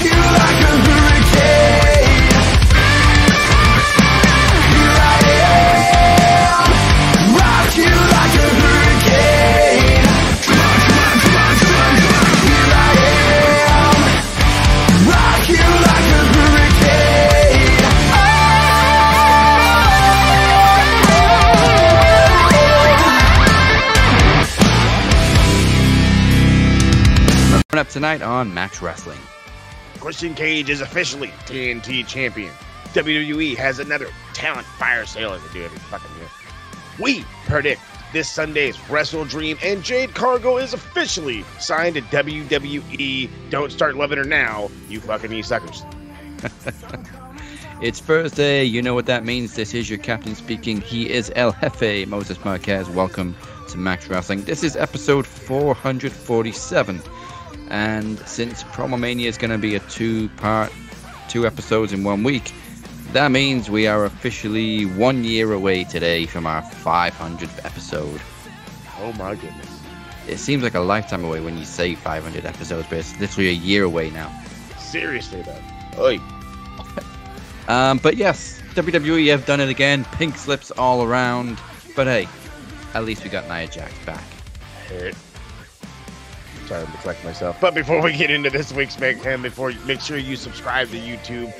you like a hurricane. Here I am, rock you like a hurricane. Come on, come on, come on, come on, come on. Here I am, rock you like a hurricane. Coming up tonight on Max Wrestling. Christian Cage is officially TNT champion. WWE has another talent fire sale as they do every fucking year. We predict this Sunday's WrestleDream, and Jade Cargill is officially signed to WWE. Don't start loving her now, you fucking e-suckers. It's Thursday. You know what that means. This is your captain speaking. He is El Jefe, Moses Marquez. Welcome to Max Wrestling. This is episode 447. And since Promo Mania is going to be a two-part, 2 episodes in 1 week, that means we are officially 1 year away today from our 500th episode. Oh my goodness. It seems like a lifetime away when you say 500 episodes, but it's literally a year away now. Seriously, though. Oy. But yes, WWE have done it again. Pink slips all around. But hey, at least we got Nia Jax back. Trying to collect myself. But before we get into this week's Mayhem, make sure you subscribe to YouTube,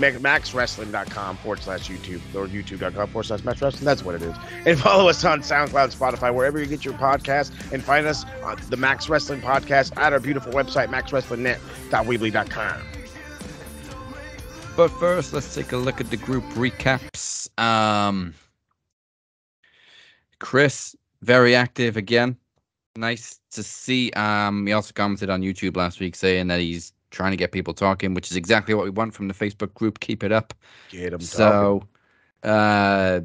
maxwrestling.com/YouTube or youtube.com/maxwrestling. That's what it is. And follow us on SoundCloud, Spotify, wherever you get your podcast. And find us on the Max Wrestling Podcast at our beautiful website, maxwrestlingnet.weebly.com. But first, let's take a look at the group recaps. Chris, very active again. Nice to see. He also commented on YouTube last week saying that he's trying to get people talking, which is exactly what we want from the Facebook group. Keep it up. Get them talking. I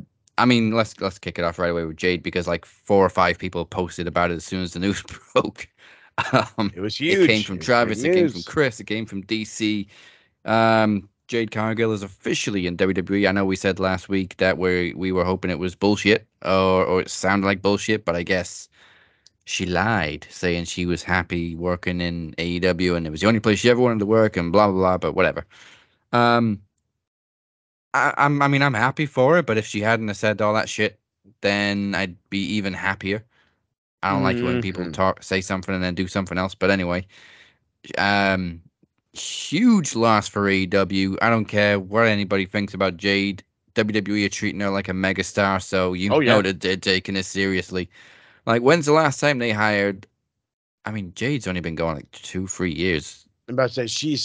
mean, let's kick it off right away with Jade, because like 4 or 5 people posted about it as soon as the news broke. It was huge. It came from Travis. It came from Chris. It came from DC. Jade Cargill is officially in WWE. I know we said last week that we were hoping it was bullshit, or it sounded like bullshit, but I guess she lied, saying she was happy working in AEW and it was the only place she ever wanted to work and blah, blah, blah, but whatever. I mean, I'm happy for her, but if she hadn't have said all that shit, then I'd be even happier. I don't like it when people say something and then do something else, but anyway. Huge loss for AEW. I don't care what anybody thinks about Jade. WWE are treating her like a megastar, so know that they're taking it seriously. Like, when's the last time they hired? I mean, Jade's only been going like 2-3 years. I'm about to say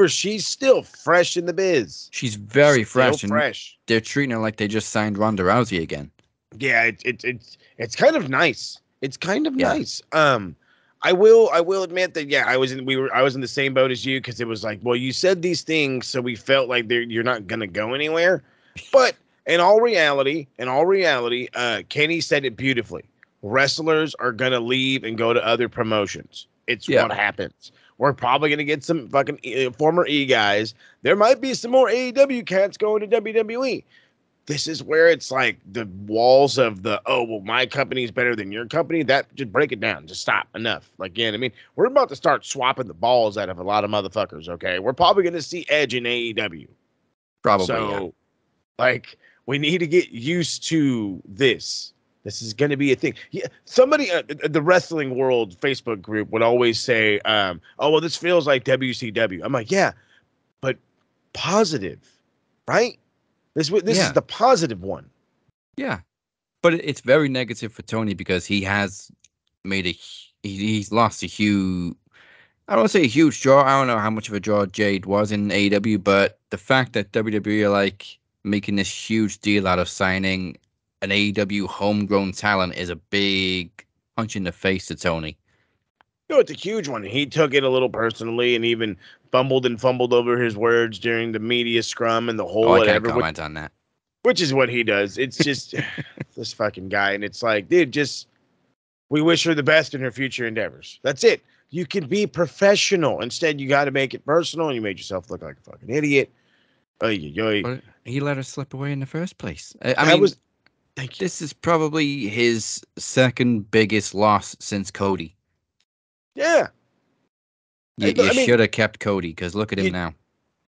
she's still fresh in the biz. She's very fresh. Fresh. They're treating her like they just signed Ronda Rousey again. Yeah, it's kind of nice. It's kind of nice. I will admit that I was in the same boat as you, because it was like, well, you said these things, so we felt like you're not gonna go anywhere. But in all reality, Kenny said it beautifully. Wrestlers are going to leave and go to other promotions. It's what happens. We're probably going to get some fucking former E guys. There might be some more AEW cats going to WWE. This is where it's like the walls of my company's better than your company. That, just break it down. Just stop. Enough. Like, again, I mean, we're about to start swapping the balls out of a lot of motherfuckers, okay? We're probably going to see Edge in AEW. Probably, so, like, we need to get used to this. This is going to be a thing. Yeah, somebody, the Wrestling World Facebook group would always say, this feels like WCW. I'm like, yeah, but positive, right? This is the positive one. Yeah, but it's very negative for Tony, because he has made he's lost a huge, I don't want to say a huge draw. I don't know how much of a draw Jade was in AEW, but the fact that WWE are like making this huge deal out of signing an AEW homegrown talent is a big punch in the face to Tony. It's a huge one. He took it a little personally and even fumbled over his words during the media scrum and the whole whatever. I can't comment on that. Which is what he does. It's just this fucking guy. And it's like, dude, we wish her the best in her future endeavors. That's it. You can be professional. Instead, you got to make it personal, and you made yourself look like a fucking idiot. But he let her slip away in the first place. I mean, this is probably his second biggest loss since Cody. Yeah. You I mean, should have kept Cody, because look at him you now.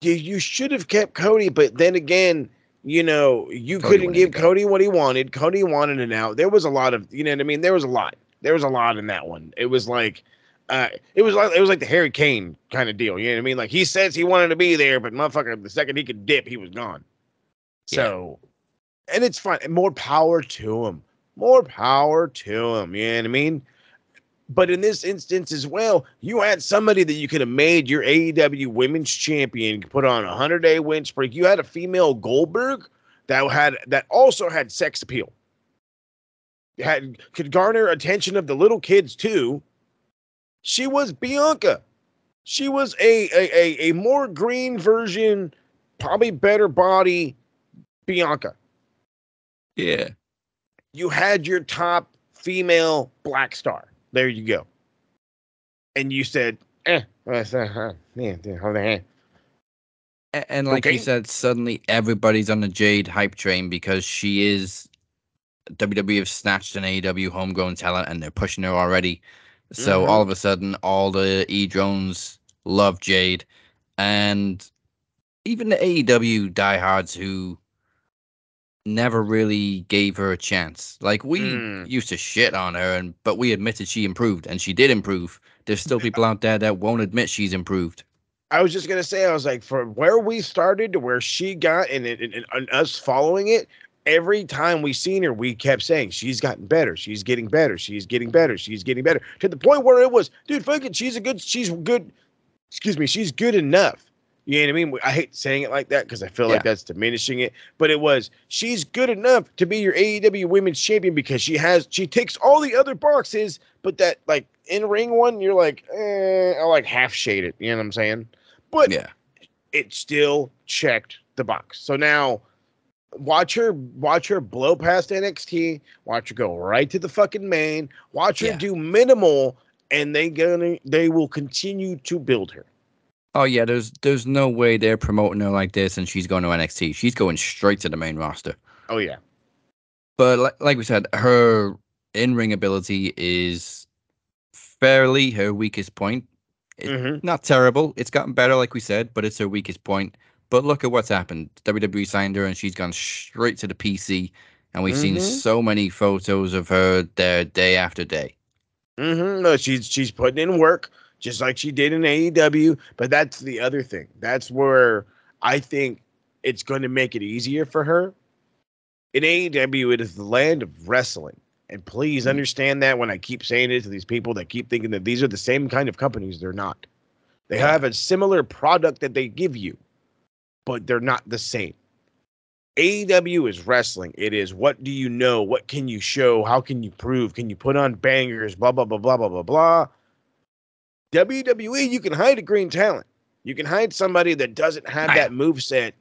you should have kept Cody, but then again, you Cody couldn't wanted to give go. Cody what he wanted. Cody wanted an out. There was a lot of, you know what I mean? There was a lot. There was a lot in that one. It was like, it was like the Harry Kane kind of deal. You know what I mean? Like he says he wanted to be there, but motherfucker, the second he could dip, he was gone. Yeah. So, and it's fine. More power to him. More power to him. You know what I mean? But in this instance as well, you had somebody that you could have made your AEW Women's Champion, put on a 100-day win streak. You had a female Goldberg that also had sex appeal, could garner attention of the little kids too. She was Bianca. She was a more green version, probably better body Bianca. Yeah. You had your top female black star. There you go. And you said, yeah. And like you Okay. said, suddenly everybody's on the Jade hype train because she is WWE have snatched an AEW homegrown talent and they're pushing her already. So all of a sudden, all the E-drones love Jade. And even the AEW diehards who never really gave her a chance. Like, we used to shit on her, but we admitted she improved, and she did improve. There's still people out there that won't admit she's improved. I was just gonna say, I was like, from where we started to where she got, and us following it, every time we seen her, we kept saying she's gotten better, she's getting better, she's getting better, she's getting better, to the point where it was, dude, fuck it, she's good. Excuse me, she's good enough. You know what I mean? I hate saying it like that because I feel like that's diminishing it. But it was, she's good enough to be your AEW Women's Champion because she ticks all the other boxes, but that like in ring one, you're like, I like half shade it. You know what I'm saying? But it still checked the box. So now watch her blow past NXT, watch her go right to the fucking main, watch her do minimal, and they will continue to build her. Oh yeah, there's no way they're promoting her like this and she's going to NXT. She's going straight to the main roster. Oh yeah. But like we said, her in-ring ability is fairly her weakest point. It's not terrible. It's gotten better, like we said, but it's her weakest point. But look at what's happened. WWE signed her and she's gone straight to the PC. And we've seen so many photos of her there day after day. No, she's putting in work just like she did in AEW. But that's the other thing. That's where I think it's going to make it easier for her. In AEW, it is the land of wrestling. And please understand that when I keep saying it to these people that keep thinking that these are the same kind of companies, they're not. They have a similar product that they give you, but they're not the same. AEW is wrestling. It is, what do you know? What can you show? How can you prove? Can you put on bangers? Blah, blah, blah, blah, blah, blah, blah. WWE, you can hide a green talent. You can hide somebody that doesn't have that moveset.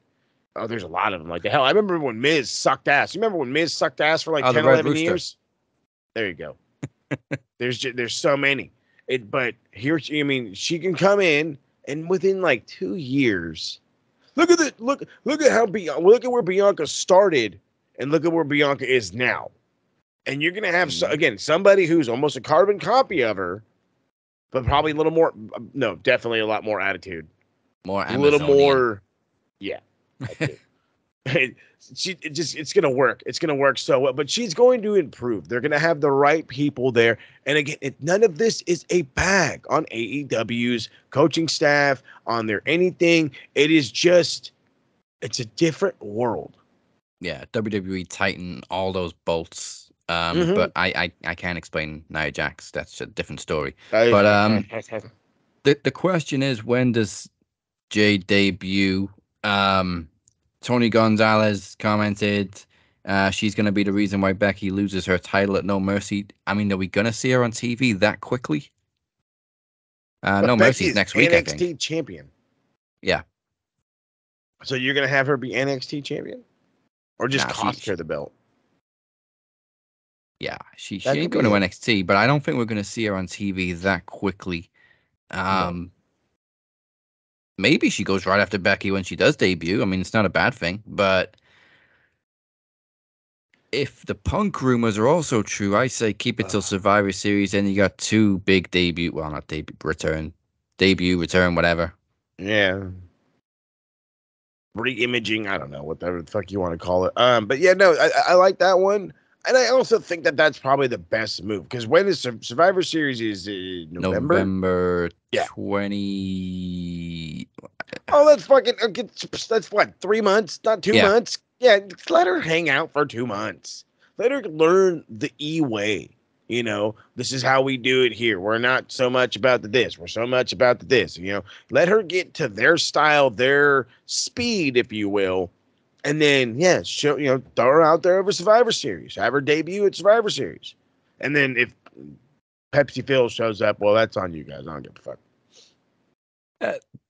Oh, there's a lot of them. Like the hell, I remember when Miz sucked ass. You remember when Miz sucked ass for like 10, 11 years? There you go. There's so many. But here, I mean, she can come in and within like 2 years, look at it. Look at where Bianca started, and look at where Bianca is now. And you're gonna have again somebody who's almost a carbon copy of her, but probably a little more. No, definitely a lot more attitude. More Amazonian. A little more. Yeah. It's gonna work. It's gonna work so well, but she's going to improve. They're gonna have the right people there. And again, none of this is a bag on AEW's coaching staff, on their anything. It is just, it's a different world. Yeah, WWE tighten all those bolts. But I can't explain Nia Jax. That's a different story. But the question is, when does Jade debut? Tony Gonzalez commented she's going to be the reason why Becky loses her title at No Mercy. I mean, are we going to see her on TV that quickly? No Mercy's next week, I think. NXT champion. Yeah. So you're going to have her be NXT champion? Or just cost her the belt? Yeah, she ain't going to NXT, but I don't think we're going to see her on TV that quickly. No. Maybe she goes right after Becky when she does debut. I mean, it's not a bad thing, but if the Punk rumors are also true, I say keep it till Survivor Series, and you got 2 big not debut, return debut, return, whatever. Yeah. Re-imaging, I don't know, whatever the fuck you want to call it. But yeah, no, I like that one. And I also think that that's probably the best move because when is Survivor Series is November? November Yeah. 20. Oh, that's fucking. That's what 3 months, not 2 months. Yeah, just let her hang out for 2 months. Let her learn the E way. You know, this is how we do it here. We're not so much about the this. We're so much about the this. You know, let her get to their style, their speed, if you will, and then yeah, show throw her out there over Survivor Series. Have her debut at Survivor Series, and then if Pepsi Phil shows up, well, that's on you guys. I don't give a fuck.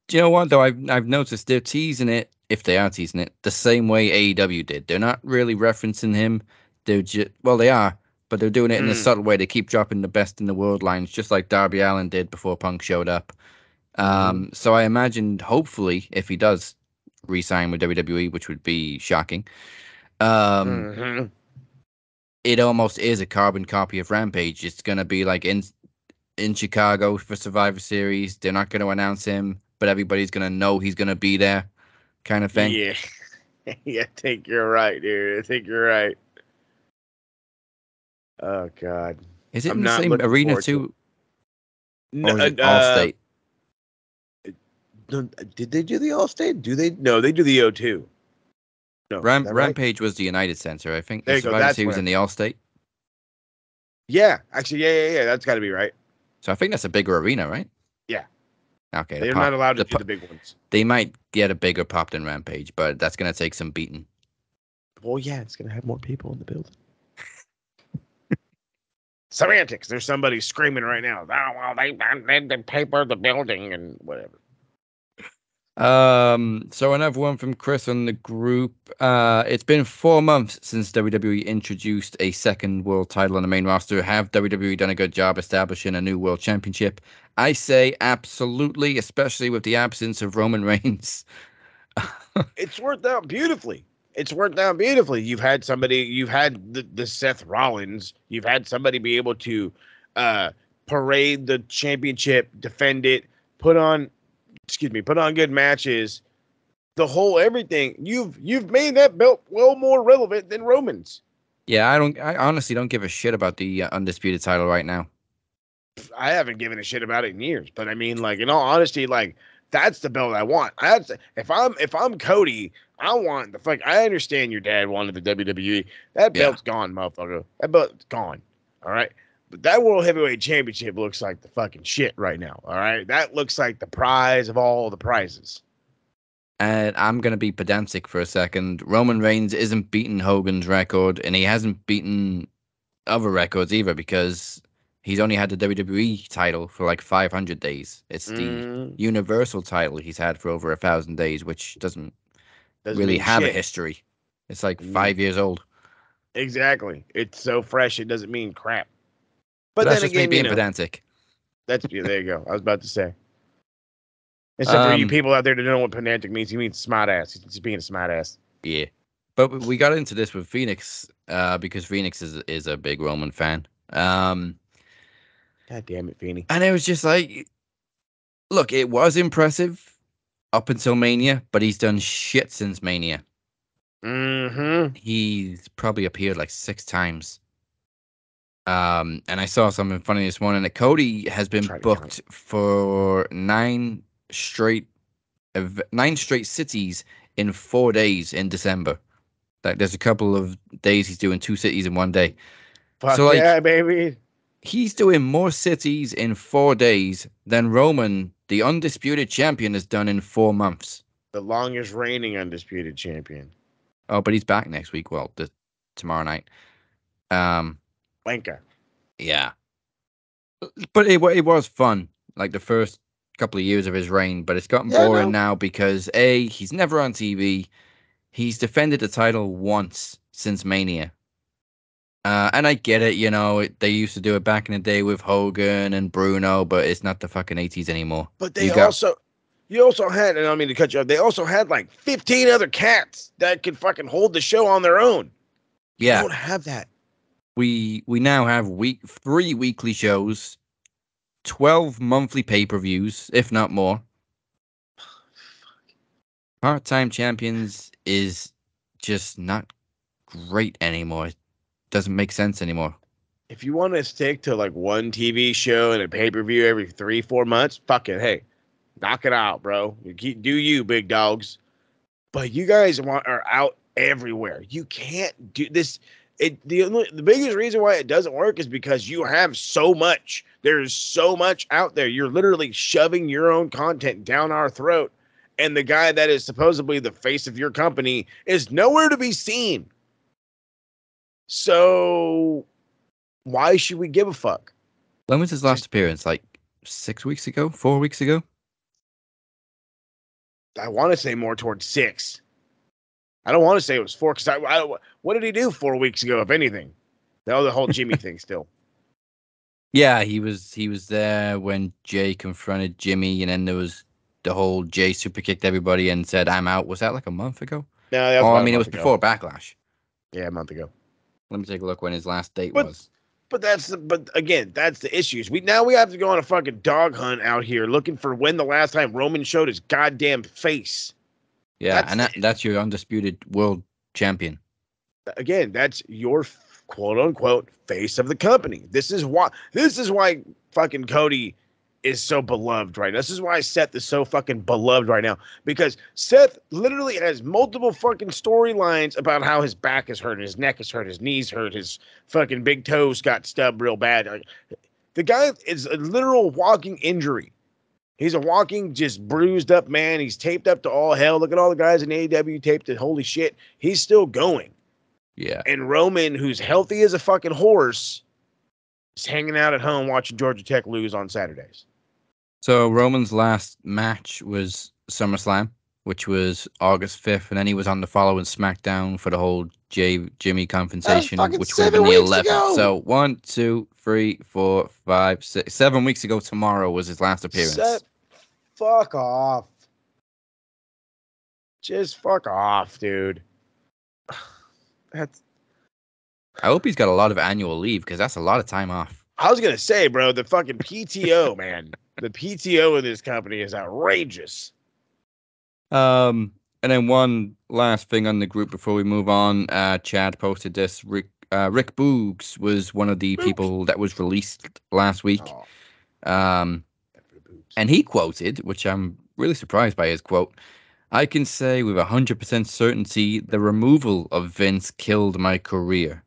Do you know what though? I've noticed they're teasing it, if they are teasing it, the same way AEW did. They're not really referencing him. They're just they are, but they're doing it in a Mm. subtle way. They keep dropping the best in the world lines, just like Darby Allin did before Punk showed up. So I imagined, hopefully, if he does re-sign with WWE, which would be shocking, Mm-hmm. it almost is a carbon copy of Rampage. It's gonna be like in Chicago for Survivor Series. They're not going to announce him, but everybody's going to know he's going to be there, kind of thing. Yeah. Yeah, I think you're right, dude. I think you're right. Oh God, Is it I'm in the not same looking arena forward to it. too, No, or is it Allstate? did they do the Allstate? Do they? No, they do the O2. No, is that right? Rampage was the United Center, I think. The There you go. Survivor That's Series what in the Allstate. Yeah, actually, yeah. That's got to be right. So I think that's a bigger arena, right? Yeah, Okay, they're not allowed to do the big ones. They might get a bigger pop than Rampage, but that's going to take some beating. Well, yeah, it's gonna have more people in the building. Semantics. There's somebody screaming right now. Oh, well, they paper the building and whatever. So another one from Chris on the group. It's been 4 months since WWE introduced a second world title on the main roster. Have WWE done a good job establishing a new world championship? I say absolutely, especially with the absence of Roman Reigns. It's worked out beautifully. It's worked out beautifully. You've had the Seth Rollins. You've had somebody be able to parade the championship, defend it, put on good matches. The whole everything. You've made that belt well more relevant than Roman's. Yeah, I honestly don't give a shit about the undisputed title right now. I haven't given a shit about it in years, but I mean, like in all honesty, like that's the belt I want. If I'm Cody, I want the fuck. I understand your dad wanted the WWE. That Yeah. belt's gone, motherfucker. That belt's gone. All right. But that World Heavyweight Championship looks like the fucking shit right now. All right. That looks like the prize of all the prizes. And I'm going to be pedantic for a second. Roman Reigns isn't beating Hogan's record, and he hasn't beaten other records either because he's only had the WWE title for like 500 days. It's the Universal title he's had for over 1,000 days, which doesn't really mean have a shit. history. It's like 5 years old. Exactly. It's so fresh it doesn't mean crap. But That's then just me again, being pedantic. there you go. I was about to say. Except for you people out there that don't know what pedantic means, he means smart ass. He's just being a smart ass. Yeah. But we got into this with Phoenix because Phoenix is a big Roman fan. God damn it, Feeney. And it was just like, look, it was impressive up until Mania, but he's done shit since Mania. Mm-hmm. He's probably appeared like 6 times. And I saw something funny this morning that Cody has been booked for 9 straight cities in 4 days in December. Like there's a couple of days he's doing 2 cities in one day. Fuck so like, yeah, baby. He's doing more cities in 4 days than Roman, the undisputed champion, has done in 4 months. The longest reigning undisputed champion. Oh, but he's back next week. Well, tomorrow night. Wanker. Yeah. But it was fun, like the first couple of years of his reign, but it's gotten boring now because A, he's never on TV. He's defended the title once since Mania. And I get it, they used to do it back in the day with Hogan and Bruno, but it's not the fucking 80s anymore. But you also had, and I don't mean to cut you off, they also had like 15 other cats that could fucking hold the show on their own. You don't have that. We now have 3 weekly shows 12 monthly pay-per-views, if not more. Part-time champions is just not great anymore. It doesn't make sense anymore. If you want to stick to like one TV show and a pay-per-view every 3-4 months, fuck it. Hey, knock it out, bro. Do you, big dogs. But you guys are out everywhere. You can't do this. The biggest reason why it doesn't work is because you have so much. There's so much out there. You're literally shoving your own content down our throat. And the guy that is supposedly the face of your company is nowhere to be seen. So why should we give a fuck? When was his last appearance? Like 6 weeks ago? 4 weeks ago? I want to say more towards 6. I don't want to say it was 4 because what did he do 4 weeks ago, if anything? The whole Jimmy thing still. Yeah, he was there when Jay confronted Jimmy, and then there was the whole Jay super kicked everybody and said, "I'm out." Was that like a month ago? No, that was Oh, about I mean, a it was month ago. before Backlash. Yeah, a month ago. Let me take a look when his last date was. But again, that's the issues. We have to go on a fucking dog hunt out here looking for when the last time Roman showed his goddamn face. Yeah, that's your undisputed world champion. Again, that's your quote unquote face of the company. This is why fucking Cody is so beloved right now. This is why Seth is so fucking beloved right now, because Seth literally has multiple fucking storylines about how his back is hurt, his neck is hurt, his knees hurt, his fucking big toes got stubbed real bad. The guy is a literal walking injury. He's a walking, just bruised up man. He's taped up to all hell. Look at all the guys in AEW taped to holy shit. He's still going. Yeah. And Roman, who's healthy as a fucking horse, is hanging out at home watching Georgia Tech lose on Saturdays. So Roman's last match was SummerSlam, which was August 5th, and then he was on the following SmackDown for the whole Jimmy confrontation, which would have been the 11th. Ago. So 1, 2, 3, 4, 5, 6, 7 weeks ago tomorrow was his last appearance. Fuck off. Just fuck off, dude. I hope he's got a lot of annual leave, because that's a lot of time off. I was gonna say, bro, the fucking PTO, man. The PTO in this company is outrageous. And then one last thing on the group before we move on. Chad posted this. Rick Boogs was one of the people that was released last week. And he quoted, which I'm really surprised by his quote, "I can say with 100% certainty the removal of Vince killed my career.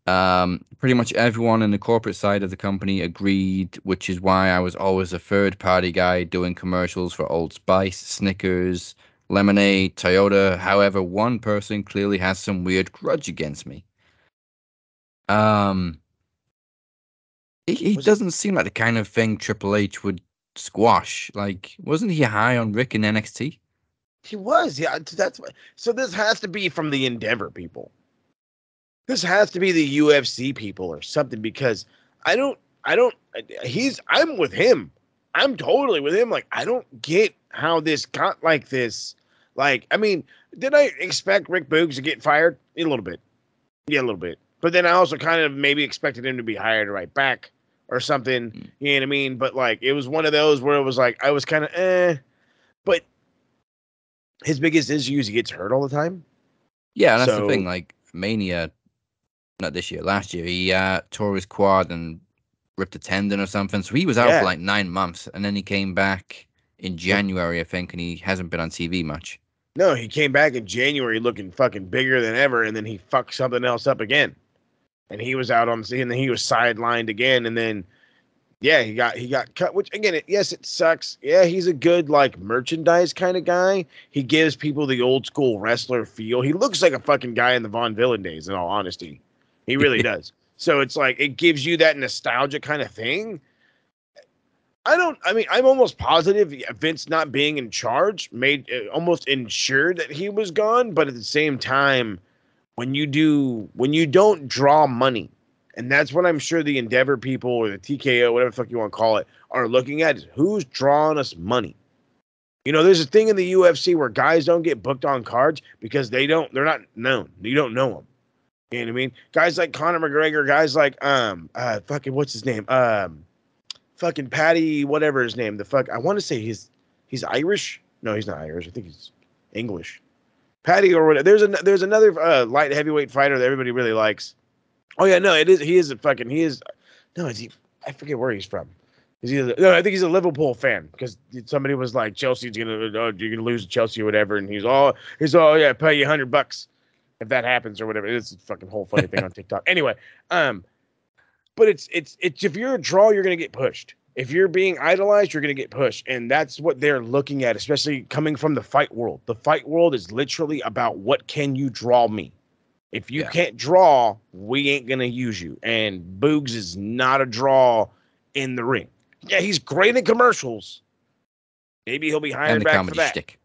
Pretty much everyone in the corporate side of the company agreed, which is why I was always a third-party guy doing commercials for Old Spice, Snickers, Lemonade, Toyota. However, one person clearly has some weird grudge against me." He doesn't seem like the kind of thing Triple H would squash. Like, wasn't he high on Rick in NXT? He was, yeah. So this has to be from the Endeavor people. This has to be the UFC people or something, because I'm with him. I'm totally with him. Like, I don't get how this got like this. Like, I mean, did I expect Rick Boogs to get fired? A little bit. Yeah, a little bit. But then I also kind of maybe expected him to be hired right back or something. You know what I mean? But like, it was one of those where it was like, I was kind of But his biggest issue is he gets hurt all the time. Yeah, that's the thing. Like, Mania, not this year, last year, he tore his quad and ripped a tendon or something. So he was out for like 9 months, and then he came back in January, I think, and he hasn't been on TV much. No, he came back in January looking fucking bigger than ever, and then he fucked something else up again. And he was out on the scene, and then he was sidelined again, and then he got cut, which again, yes, it sucks. Yeah, he's a good like merchandise kind of guy. He gives people the old school wrestler feel. He looks like a fucking guy in the Von Villain days, in all honesty. He really does. So it's like it gives you that nostalgia kind of thing. I'm almost positive Vince not being in charge made almost ensured that he was gone, but at the same time, when you don't draw money, and that's what I'm sure the Endeavor people or the TKO, whatever the fuck you want to call it, are looking at, is who's drawing us money. You know, there's a thing in the UFC where guys don't get booked on cards because they're not known. You don't know them. You know what I mean? Guys like Conor McGregor, guys like fucking what's his name? fucking Patty, whatever his name. I want to say he's Irish. No, he's not Irish. I think he's English. Patty or whatever. There's another light heavyweight fighter that everybody really likes. Oh yeah, no, he is. No, is he? I forget where he's from. No, I think he's a Liverpool fan because somebody was like, Chelsea's you're gonna lose to Chelsea or whatever, and he's yeah, pay you $100 if that happens or whatever. It's a fucking whole funny thing on TikTok. Anyway, but it's if you're a draw, you're gonna get pushed. If you're being idolized, you're gonna get pushed, and that's what they're looking at, especially coming from the fight world. The fight world is literally about what can you draw me. If you can't draw, we ain't gonna use you. And Boogs is not a draw in the ring. Yeah, he's great in commercials. Maybe he'll be hired back for that. Shtick.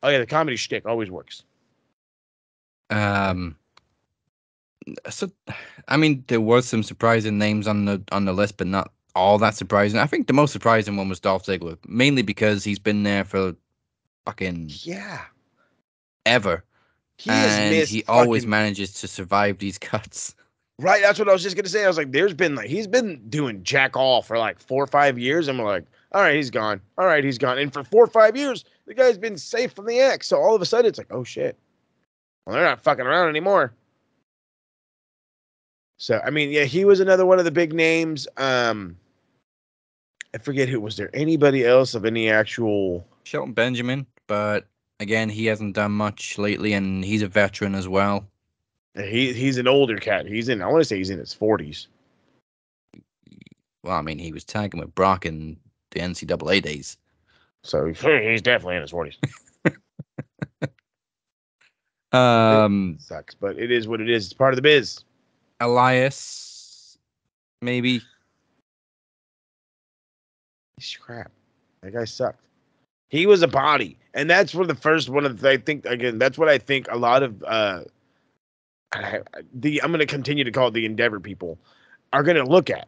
Oh yeah, the comedy shtick always works. So, I mean, there was some surprising names on the list, but not all that surprising. I think the most surprising one was Dolph Ziggler, mainly because he's been there for fucking ever, he always manages to survive these cuts. Right, that's what I was just gonna say. I was like, he's been doing jack all for like 4 or 5 years. I'm like, all right, he's gone. All right, he's gone. And for 4 or 5 years, the guy's been safe from the X. So all of a sudden, it's like, oh shit, well, they're not fucking around anymore. So I mean, yeah, he was another one of the big names. I forget who was there. Anybody else of any actual? Shelton Benjamin, but again, he hasn't done much lately, and he's a veteran as well. He's an older cat. I want to say he's in his 40s. Well, I mean, he was tagging with Brock in the NCAA days. So he's definitely in his 40s. It sucks, but it is what it is. It's part of the biz. Elias, maybe. He's crap. That guy sucked. He was a body. And that's for the first one of the, I think, again, that's what I think a lot of I'm going to continue to call it the Endeavor people are going to look at.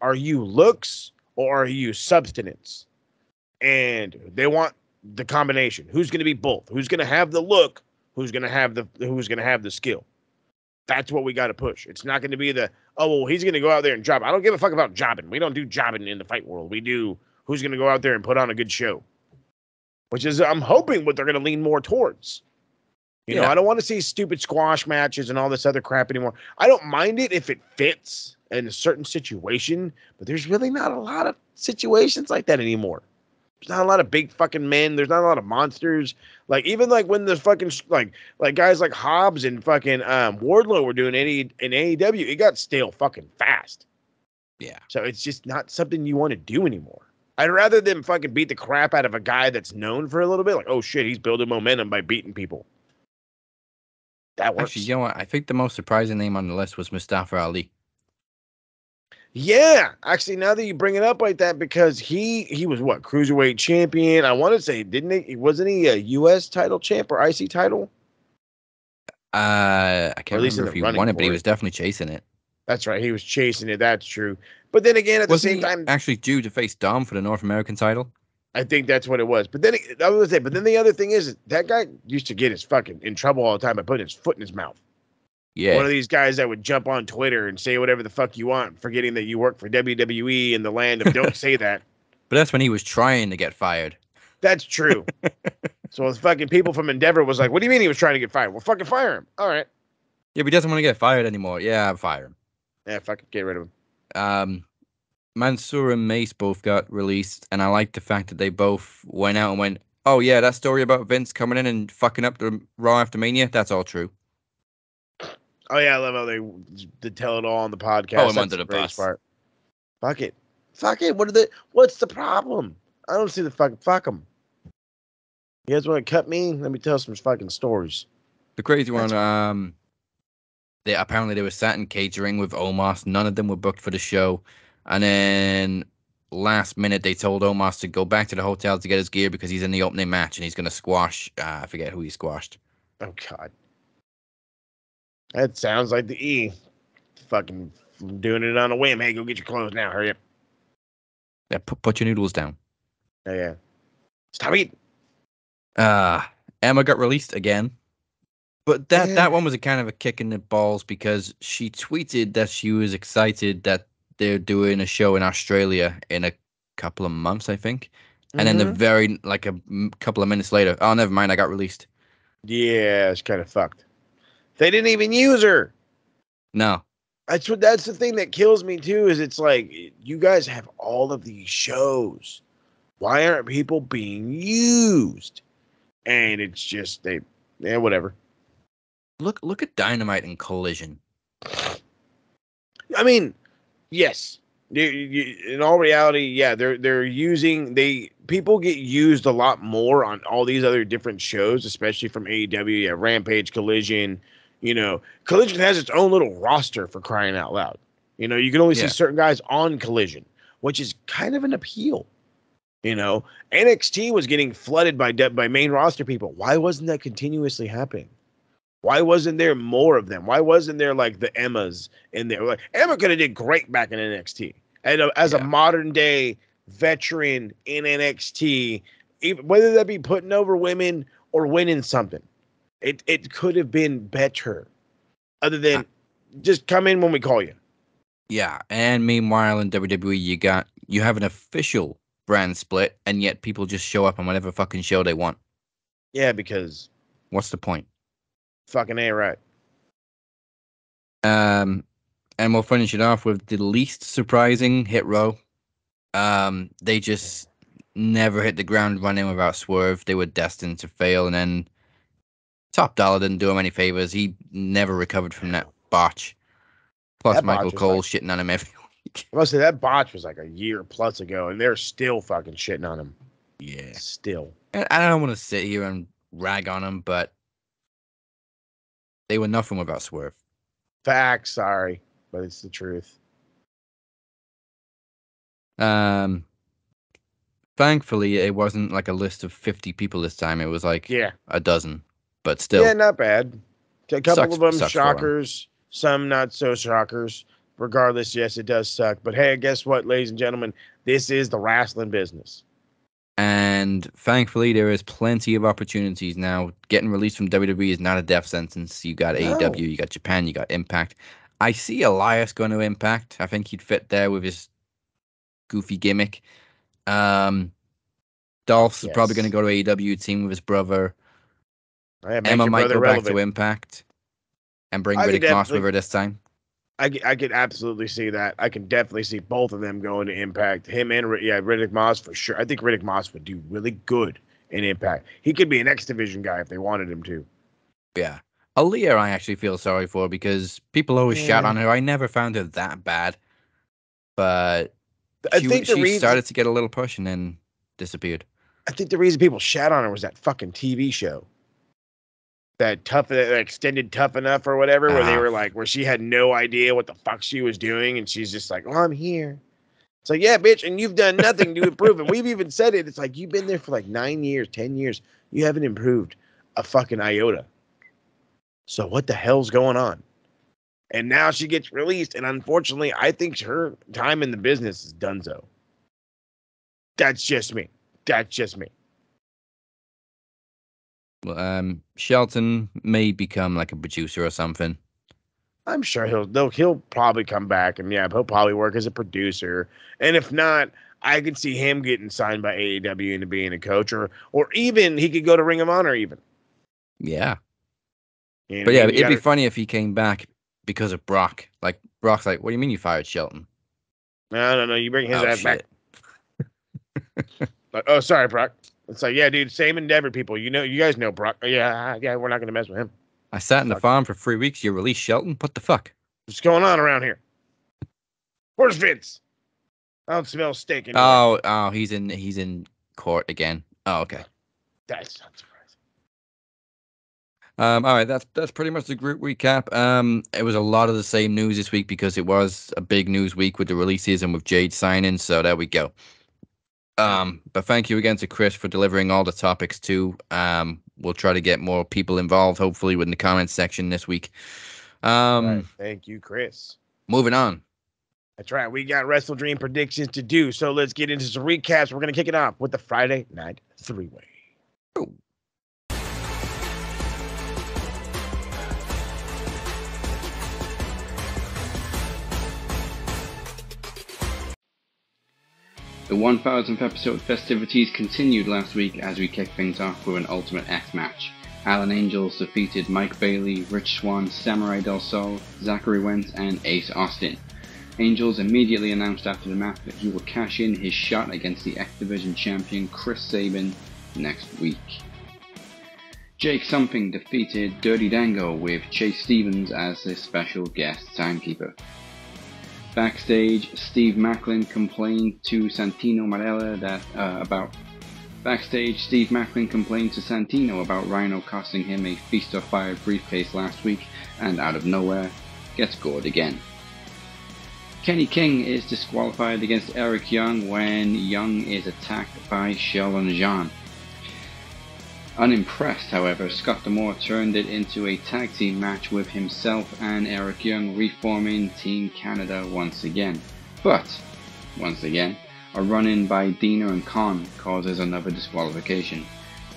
Are you looks or are you substance? And they want the combination. Who's going to be both? Who's going to have the look? Who's going to have the skill? That's what we got to push. It's not going to be he's going to go out there and job. I don't give a fuck about jobbing. We don't do jobbing in the fight world. We do who's going to go out there and put on a good show, which is, I'm hoping, what they're going to lean more towards. You know, I don't want to see stupid squash matches and all this other crap anymore. I don't mind it if it fits in a certain situation, but there's really not a lot of situations like that anymore. There's not a lot of big fucking men. There's not a lot of monsters. Like, even like when the fucking, like guys like Hobbs and fucking Wardlow were doing in AEW, it got stale fucking fast. Yeah. So it's just not something you want to do anymore. I'd rather them fucking beat the crap out of a guy that's known for a little bit. Like, oh shit, he's building momentum by beating people. That works. Actually, you know what? I think the most surprising name on the list was Mustafa Ali. Yeah, actually, now that you bring it up like that, because he was what, cruiserweight champion? I want to say, wasn't he a U.S. title champ or IC title? I can't remember if he won it, but he was definitely chasing it. That's right, he was chasing it. That's true. But then again, at the same time, actually due to face Dom for the North American title. I think that's what it was. But then I was gonna say, but then the other thing is that guy used to get his fucking in trouble all the time by putting his foot in his mouth. Yeah. One of these guys that would jump on Twitter and say whatever the fuck you want, forgetting that you work for WWE in the land of don't say that. But that's when he was trying to get fired. That's true. So the fucking people from Endeavor was like, what do you mean he was trying to get fired? Well, fucking fire him. All right. Yeah, but he doesn't want to get fired anymore. Yeah, fire him. Yeah, fucking get rid of him. Mansoor and Mace both got released, and I like the fact that they both went out and went, oh yeah, that story about Vince coming in and fucking up the Raw after Mania, that's all true. Oh yeah, I love how they tell it all on the podcast. Oh, I'm under the bus. Part. Fuck it. What's the problem? I don't see the fuck them. You guys want to cut me? Let me tell some fucking stories. The crazy one, they were sat in catering with Omos. None of them were booked for the show. And then last minute, they told Omos to go back to the hotel to get his gear because he's in the opening match and he's going to squash. I forget who he squashed. Oh, God. That sounds like the E. Fucking doing it on a whim. Hey, go get your clothes now. Hurry up. Yeah, put your noodles down. Yeah. Stop eating. Emma got released again. But that one was a kind of a kick in the balls because she tweeted that she was excited that they're doing a show in Australia in a couple of months, I think. And then couple of minutes later, oh, never mind, I got released. Yeah, it's kind of fucked. They didn't even use her. No. That's the thing that kills me too, is it's like, you guys have all of these shows. Why aren't people being used? And it's just whatever. Look at Dynamite and Collision. I mean, yes. In all reality, yeah, they're using people get used a lot more on all these other different shows, especially from AEW. Yeah, Rampage, Collision. Collision has its own little roster, for crying out loud. You can only see certain guys on Collision, which is kind of an appeal. NXT was getting flooded by main roster people. Why wasn't that continuously happening? Why wasn't there more of them? Why wasn't there like the Emmas in there? Like, Emma could have did great back in NXT. And as a modern day veteran in NXT, whether that be putting over women or winning something, it could have been better. Other than just come in when we call you. Yeah, and meanwhile in WWE you have an official brand split, and yet people just show up on whatever fucking show they want. Yeah, because what's the point? Fucking A, right. And we'll finish it off with the least surprising Hit Row. They just never hit the ground running without Swerve. They were destined to fail, and then Top Dollar didn't do him any favors. He never recovered from that botch. Plus, Michael Cole shitting on him every week. I must say, that botch was like a year plus ago, and they're still fucking shitting on him. Yeah. Still. And I don't want to sit here and rag on him, but they were nothing without Swerve. Facts, sorry, but it's the truth. Thankfully, it wasn't like a list of 50 people this time. It was like a dozen, but still. Yeah, not bad. A couple of them shockers, some not so shockers. Regardless, yes, it does suck. But hey, guess what, ladies and gentlemen? This is the wrestling business. And thankfully, there is plenty of opportunities now. Getting released from WWE is not a death sentence. You got AEW, you got Japan, you got Impact. I see Elias going to Impact. I think he'd fit there with his goofy gimmick. Dolph's probably going to go to AEW, team with his brother. Emma might go back to Impact and bring Riddick Moss with her this time. I could absolutely see that. I can definitely see both of them going to Impact. Him and Riddick Moss for sure. I think Riddick Moss would do really good in Impact. He could be an X Division guy if they wanted him to. Yeah. Aaliyah, I actually feel sorry for because people always shout on her. I never found her that bad, but she started to get a little push and then disappeared. I think the reason people shat on her was that fucking TV show. That extended Tough Enough or whatever, where they were like, where she had no idea what the fuck she was doing, and she's just like, "Oh, I'm here." It's like, yeah, bitch, and you've done nothing to improve it. We've even said it. It's like, you've been there for like 9 years, 10 years. You haven't improved a fucking iota. So what the hell's going on? And now she gets released, and unfortunately, I think her time in the business is donezo. That's just me. Well, Shelton may become like a producer or something. I'm sure he'll probably come back, and he'll probably work as a producer. And if not, I could see him getting signed by AEW into being a coach, or even he could go to Ring of Honor even. Yeah. But yeah, it'd be funny if he came back because of Brock. Like, Brock's like, what do you mean you fired Shelton? No, you bring his ass back. Like, oh, sorry, Brock. It's like, yeah, dude, same endeavor, people. You guys know Brock. Yeah, we're not going to mess with him. I sat in the farm for 3 weeks. You released Shelton? What the fuck? What's going on around here? Where's Vince? I don't smell steak anymore. Oh, he's in court again. Oh, okay. That's not surprising. All right, that's pretty much the group recap. It was a lot of the same news this week because it was a big news week with the releases and with Jade signing. So there we go. But thank you again to Chris for delivering all the topics too. We'll try to get more people involved, hopefully, in the comments section this week. Right. Thank you, Chris. Moving on. That's right. We got WrestleDream predictions to do. So let's get into some recaps. We're going to kick it off with the Friday Night Three-Way. Oh. The 1000th episode festivities continued last week as we kicked things off with an Ultimate X match. Alan Angels defeated Mike Bailey, Rich Swann, Samurai Del Sol, Zachary Wentz, and Ace Austin. Angels immediately announced after the match that he will cash in his shot against the X Division champion Chris Sabin next week. Jake Something defeated Dirty Dango with Chase Stevens as his special guest timekeeper. Backstage, Steve Macklin complained to Santino Marella about Rhino costing him a Feast of Fire briefcase last week, and out of nowhere, gets gored again. Kenny King is disqualified against Eric Young when Young is attacked by Sheldon Jean. Unimpressed, however, Scott D'Amore turned it into a tag team match with himself and Eric Young reforming Team Canada once again. But, once again, a run-in by Dina and Khan causes another disqualification.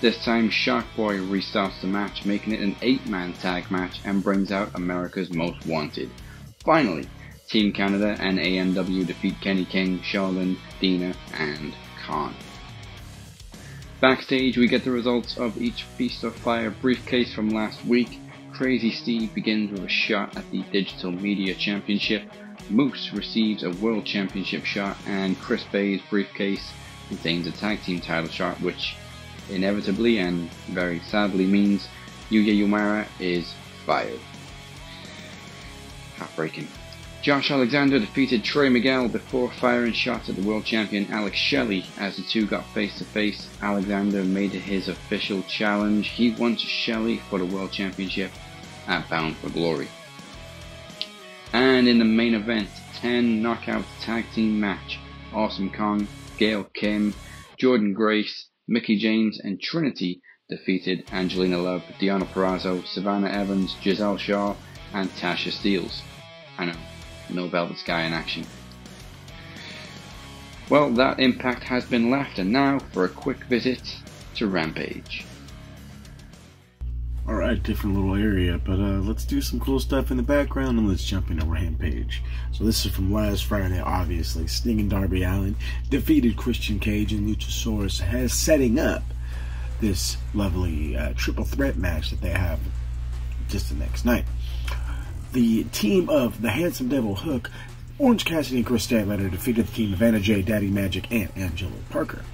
This time Sharkboy restarts the match, making it an 8-man tag match and brings out America's Most Wanted. Finally, Team Canada and AMW defeat Kenny King, Sheldon, Dina, and Khan. Backstage, we get the results of each Feast of Fire briefcase from last week. Crazy Steve begins with a shot at the Digital Media Championship. Moose receives a World Championship shot, and Chris Bay's briefcase contains a tag team title shot, which inevitably and very sadly means Yuya Uemura is fired. Heartbreaking. Josh Alexander defeated Trey Miguel before firing shots at the world champion Alex Shelley. As the two got face to face, Alexander made it his official challenge. He wants Shelley for the world championship at Bound for Glory. And in the main event, 10 knockout tag team match, Awesome Kong, Gail Kim, Jordan Grace, Mickie James, and Trinity defeated Angelina Love, Deonna Purrazzo, Savannah Evans, Giselle Shaw, and Tasha Steelz. I know, no Velvet Sky in action. Well, that Impact has been left, and now for a quick visit to Rampage. Alright, different little area, but let's do some cool stuff in the background and let's jump into Rampage. So this is from last Friday, obviously. Sting and Darby Allin defeated Christian Cage and Luchasaurus, as setting up this lovely triple threat match that they have just the next night. The team of the Handsome Devil Hook, Orange Cassidy and Chris Statlander defeated the team of Anna Jay, Daddy Magic, and Angelo Parker.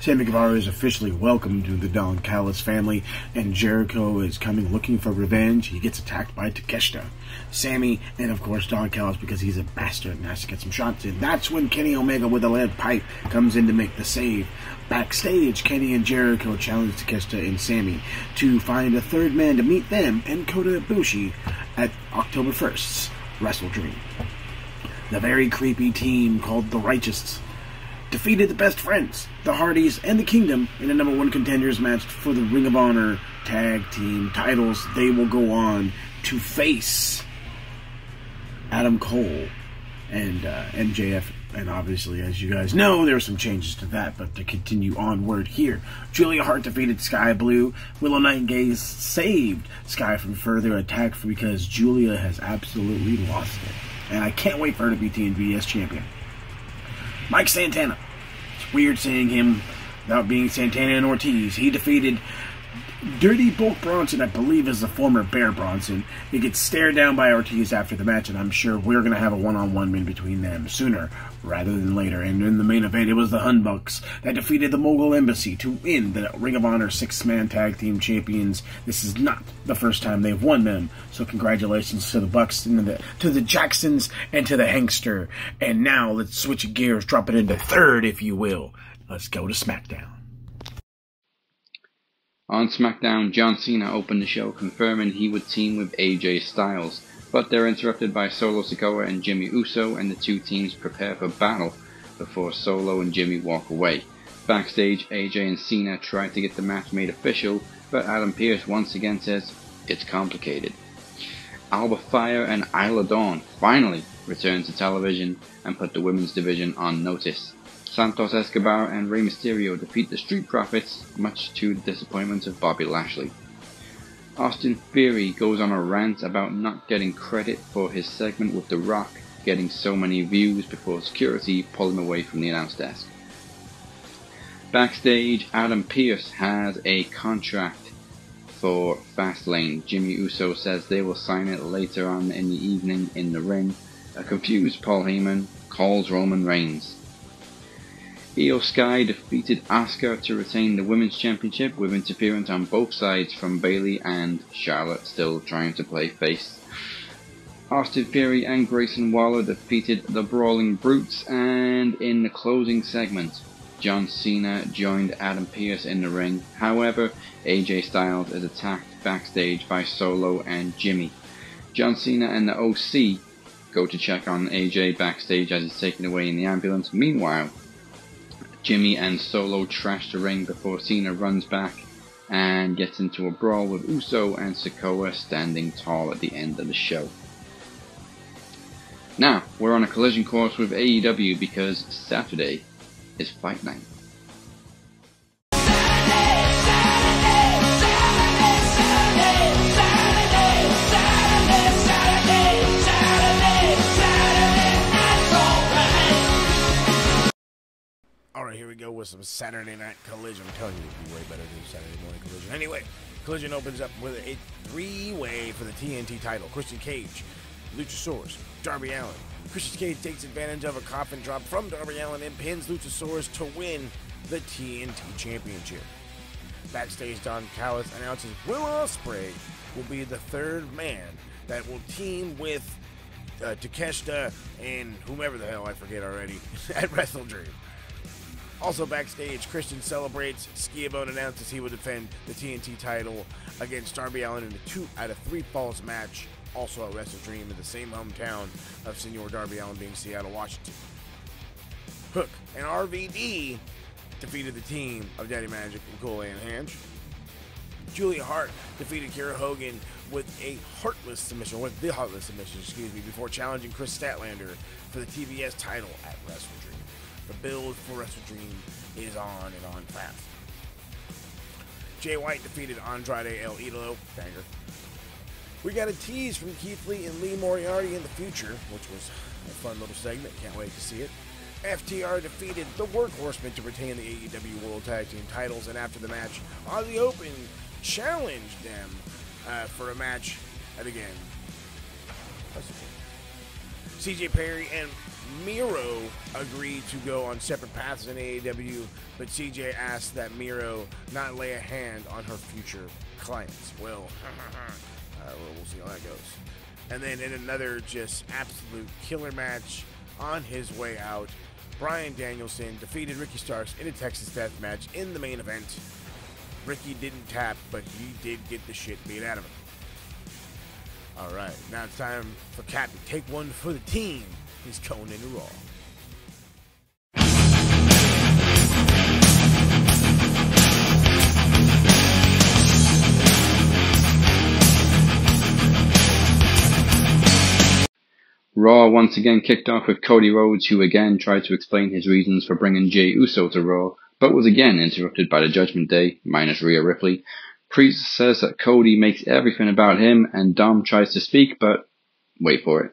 Sammy Guevara is officially welcomed to the Don Callis family, and Jericho is coming looking for revenge. He gets attacked by Takeshita. Sammy, and of course Don Callis, because he's a bastard and has to get some shots in. That's when Kenny Omega with a lead pipe comes in to make the save. Backstage, Kenny and Jericho challenge Takeshita and Sammy to find a third man to meet them and Kota Ibushi at October 1st's WrestleDream. The very creepy team called the Righteous defeated the Best Friends, the Hardys, and the Kingdom in a #1 contenders match for the Ring of Honor tag team titles. They will go on to face Adam Cole and MJF. And obviously, as you guys know, there are some changes to that, but to continue onward here, Julia Hart defeated Sky Blue. Willow Nightingale saved Sky from further attack because Julia has absolutely lost it. And I can't wait for her to be TNVS champion. Mike Santana. It's weird saying him without being Santana and Ortiz. He defeated Dirty Bulk Bronson, I believe is the former Bear Bronson. He gets stared down by Ortiz after the match, and I'm sure we're going to have a one-on-one in between them sooner rather than later. And in the main event, it was the Hunbucks that defeated the Mogul Embassy to win the Ring of Honor 6-man tag team champions. This is not the first time they've won them, so congratulations to the Bucks, and to the Jacksons, and to the Hankster. And now let's switch gears, drop it into third, if you will. Let's go to SmackDown. On SmackDown, John Cena opened the show confirming he would team with AJ Styles, but they're interrupted by Solo Sikoa and Jimmy Uso, and the two teams prepare for battle before Solo and Jimmy walk away. Backstage, AJ and Cena try to get the match made official, but Adam Pearce once again says it's complicated. Alba Fire and Isla Dawn finally return to television and put the women's division on notice. Santos Escobar and Rey Mysterio defeat the Street Profits, much to the disappointment of Bobby Lashley. Austin Theory goes on a rant about not getting credit for his segment with The Rock getting so many views before security pull him away from the announce desk. Backstage, Adam Pearce has a contract for Fastlane. Jimmy Uso says they will sign it later on in the evening in the ring. A confused Paul Heyman calls Roman Reigns. Io Sky defeated Asuka to retain the Women's Championship with interference on both sides from Bayley and Charlotte still trying to play face. Austin Theory and Grayson Waller defeated the Brawling Brutes, and in the closing segment, John Cena joined Adam Pearce in the ring. However, AJ Styles is attacked backstage by Solo and Jimmy. John Cena and the OC go to check on AJ backstage as he's taken away in the ambulance. Meanwhile, Jimmy and Solo trash the ring before Cena runs back and gets into a brawl with Uso and Sikoa standing tall at the end of the show. Now, we're on a collision course with AEW because Saturday is Fight Night. Alright, here we go with some Saturday Night Collision. I'm telling you, it would be way better than Saturday Morning Collision. Anyway, Collision opens up with a three-way for the TNT title. Christian Cage, Luchasaurus, Darby Allin. Christian Cage takes advantage of a coffin drop from Darby Allin and pins Luchasaurus to win the TNT Championship. Backstage, Don Callis announces Will Ospreay will be the third man that will team with Takeshita and whomever the hell I forget already at WrestleDream. Also backstage, Christian celebrates. Skiabone announces he will defend the TNT title against Darby Allin in a 2 out of 3 falls match, also at WrestleDream in the same hometown of Senor Darby Allin, being Seattle, Washington. Hook and RVD defeated the team of Daddy Magic and Cole Ann. Julia Hart defeated Kira Hogan with the Heartless submission, before challenging Chris Statlander for the TBS title at WrestleDream. The build for WrestleDream is on and on fast. Jay White defeated Andrade El Idolo. Banger. We got a tease from Keith Lee and Lee Moriarty in the future, which was a fun little segment. Can't wait to see it. FTR defeated the Workhorsemen to retain the AEW World Tag Team titles, and after the match, Aussie Open challenged them for a match at again. CJ Perry and Miro agreed to go on separate paths in AEW, but CJ asked that Miro not lay a hand on her future clients. Well, we'll see how that goes. And then in another just absolute killer match on his way out, Bryan Danielson defeated Ricky Starks in a Texas Death Match in the main event. Ricky didn't tap, but he did get the shit beat out of him. Alright, now it's time for Cap to take one for the team. He's going into Raw. Raw once again kicked off with Cody Rhodes, who again tried to explain his reasons for bringing Jey Uso to Raw, but was again interrupted by the Judgment Day, minus Rhea Ripley. Priest says that Cody makes everything about him, and Dom tries to speak, but, wait for it,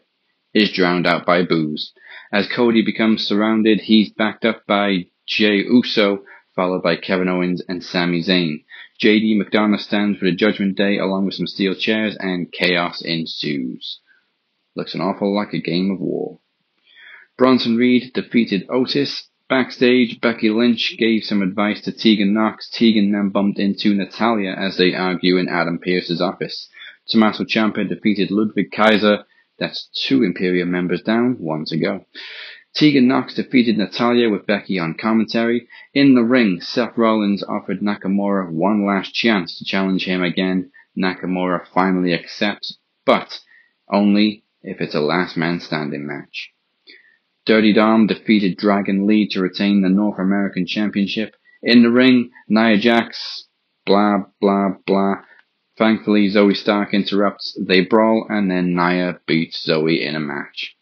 is drowned out by boos. As Cody becomes surrounded, he's backed up by Jey Uso, followed by Kevin Owens and Sami Zayn. JD McDonough stands for the Judgment Day along with some steel chairs, and chaos ensues. Looks an awful like a game of war. Bronson Reed defeated Otis. Backstage, Becky Lynch gave some advice to Tegan Nox. Tegan then bumped into Natalya as they argue in Adam Pearce's office. Tommaso Ciampa defeated Ludwig Kaiser. That's 2 Imperium members down, 1 to go. Tegan Nox defeated Natalya with Becky on commentary. In the ring, Seth Rollins offered Nakamura one last chance to challenge him again. Nakamura finally accepts, but only if it's a last man standing match. Dirty Dom defeated Dragon Lee to retain the North American Championship. In the ring, Nia Jax, blah, blah, blah. Thankfully, Zoe Stark interrupts. They brawl, and then Nia beats Zoe in a match.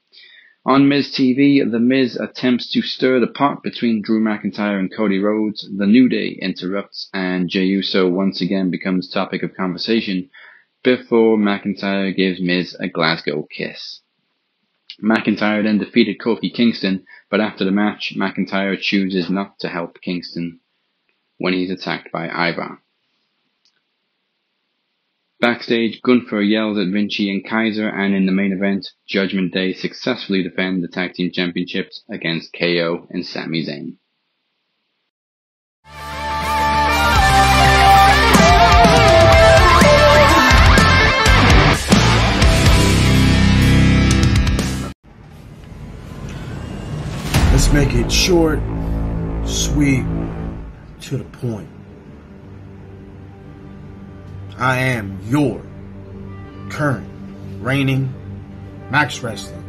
On Miz TV, The Miz attempts to stir the pot between Drew McIntyre and Cody Rhodes. The New Day interrupts, and Jey Uso once again becomes topic of conversation before McIntyre gives Miz a Glasgow kiss. McIntyre then defeated Kofi Kingston, but after the match, McIntyre chooses not to help Kingston when he's attacked by Ivar. Backstage, Gunther yells at Vinci and Kaiser, and in the main event, Judgment Day successfully defend the Tag Team Championships against KO and Sami Zayn. Let's make it short, sweet, to the point. I am your current reigning Max Wrestling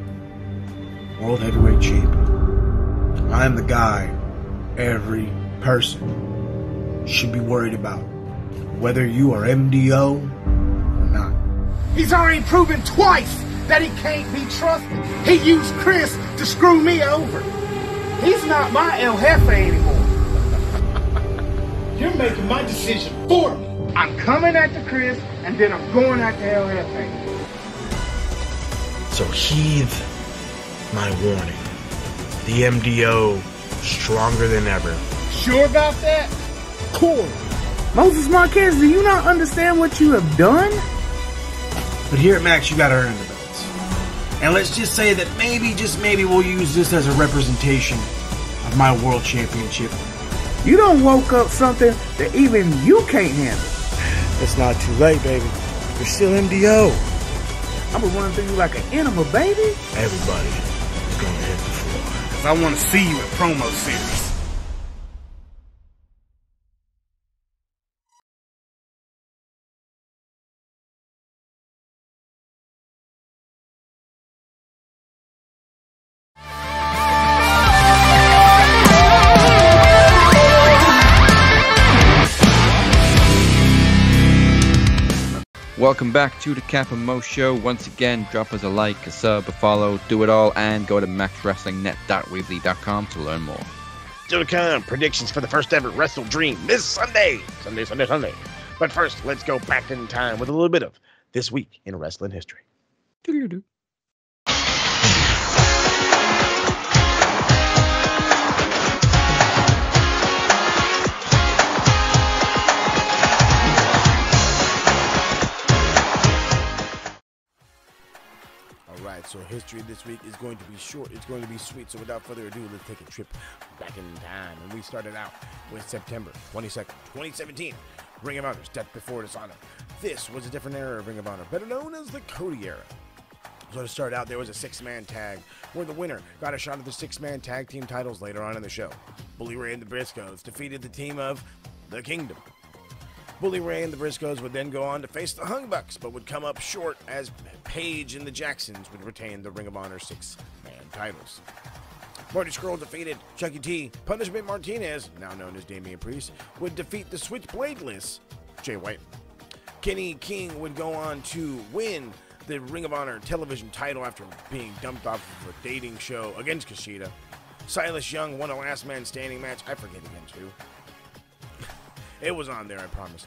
World Heavyweight Champion. I am the guy every person should be worried about, whether you are MDO or not. He's already proven twice that he can't be trusted. He used Chris to screw me over. He's not my El Jefe anymore. You're making my decision for me. I'm coming after Chris, and then I'm going after El Jefe. So heed my warning. The MDO stronger than ever. Sure about that? Cool. Moses Marquez, do you not understand what you have done? But here at Max, you gotta earn the belts. And let's just say that maybe, just maybe, we'll use this as a representation of my world championship. You done woke up something that even you can't handle. It's not too late, baby. You're still MDO. I'm gonna run through you like an enema, baby. Everybody is gonna hit the floor. Cause I wanna see you in promo series. Welcome back to the Cap and Mo Show. Once again, drop us a like, a sub, a follow, do it all, and go to maxwrestlingnet.weebly.com to learn more. Still to come, predictions for the first ever WrestleDream this Sunday. Sunday. But first, let's go back in time with a little bit of This Week in Wrestling History. Doo-doo-doo. Alright, so history this week is going to be short, it's going to be sweet, so without further ado, let's take a trip back in time. And we started out with September 22nd, 2017. Ring of Honor stepped before Dishonor. This was a different era of Ring of Honor, better known as the Cody era. So to start out, there was a six-man tag, where the winner got a shot at the six-man tag team titles later on in the show. Bully Ray and the Briscoes defeated the team of The Kingdom. Bully Ray and the Briscoes would then go on to face the Young Bucks, but would come up short as Paige and the Jacksons would retain the Ring of Honor six-man titles. Marty Scurll defeated Chucky T. Punishment Martinez, now known as Damian Priest, would defeat the Switchbladeless Jay White. Kenny King would go on to win the Ring of Honor television title after being dumped off of a dating show against Kushida. Silas Young won a last man standing match. I forget against who. It was on there, I promise.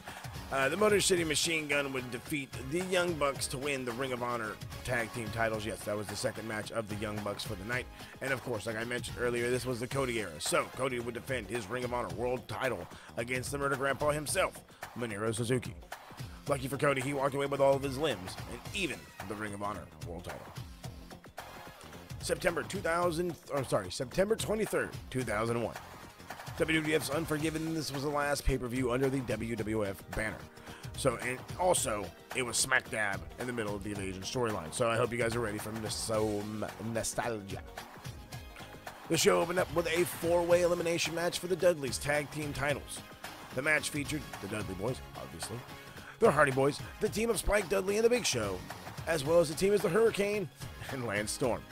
The Motor City Machine Gun would defeat the Young Bucks to win the Ring of Honor tag team titles. Yes, that was the second match of the Young Bucks for the night. And of course, like I mentioned earlier, this was the Cody era. So Cody would defend his Ring of Honor world title against the Murder Grandpa himself, Minoru Suzuki. Lucky for Cody, he walked away with all of his limbs and even the Ring of Honor world title. September 23rd, 2001. WWF's Unforgiven. This was the last pay-per-view under the WWF banner. So, and also, it was smack dab in the middle of the Invasion storyline. So I hope you guys are ready for some nostalgia. The show opened up with a four-way elimination match for the Dudleys tag team titles. The match featured the Dudley Boys, obviously, the Hardy Boys, the team of Spike Dudley and the Big Show, as well as the team as the Hurricane and Lance Storm.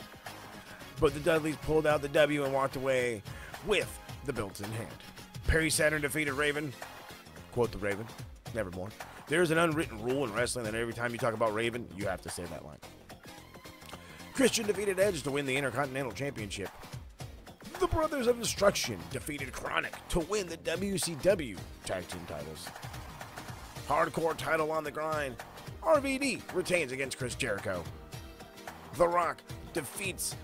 But the Dudleys pulled out the W and walked away with the belts in hand. Perry Saturn defeated Raven. Quote the Raven, nevermore. There's an unwritten rule in wrestling that every time you talk about Raven, you have to say that line. Christian defeated Edge to win the Intercontinental Championship. The Brothers of Destruction defeated Chronic to win the WCW Tag Team titles. Hardcore title on the grind. RVD retains against Chris Jericho. The Rock defeats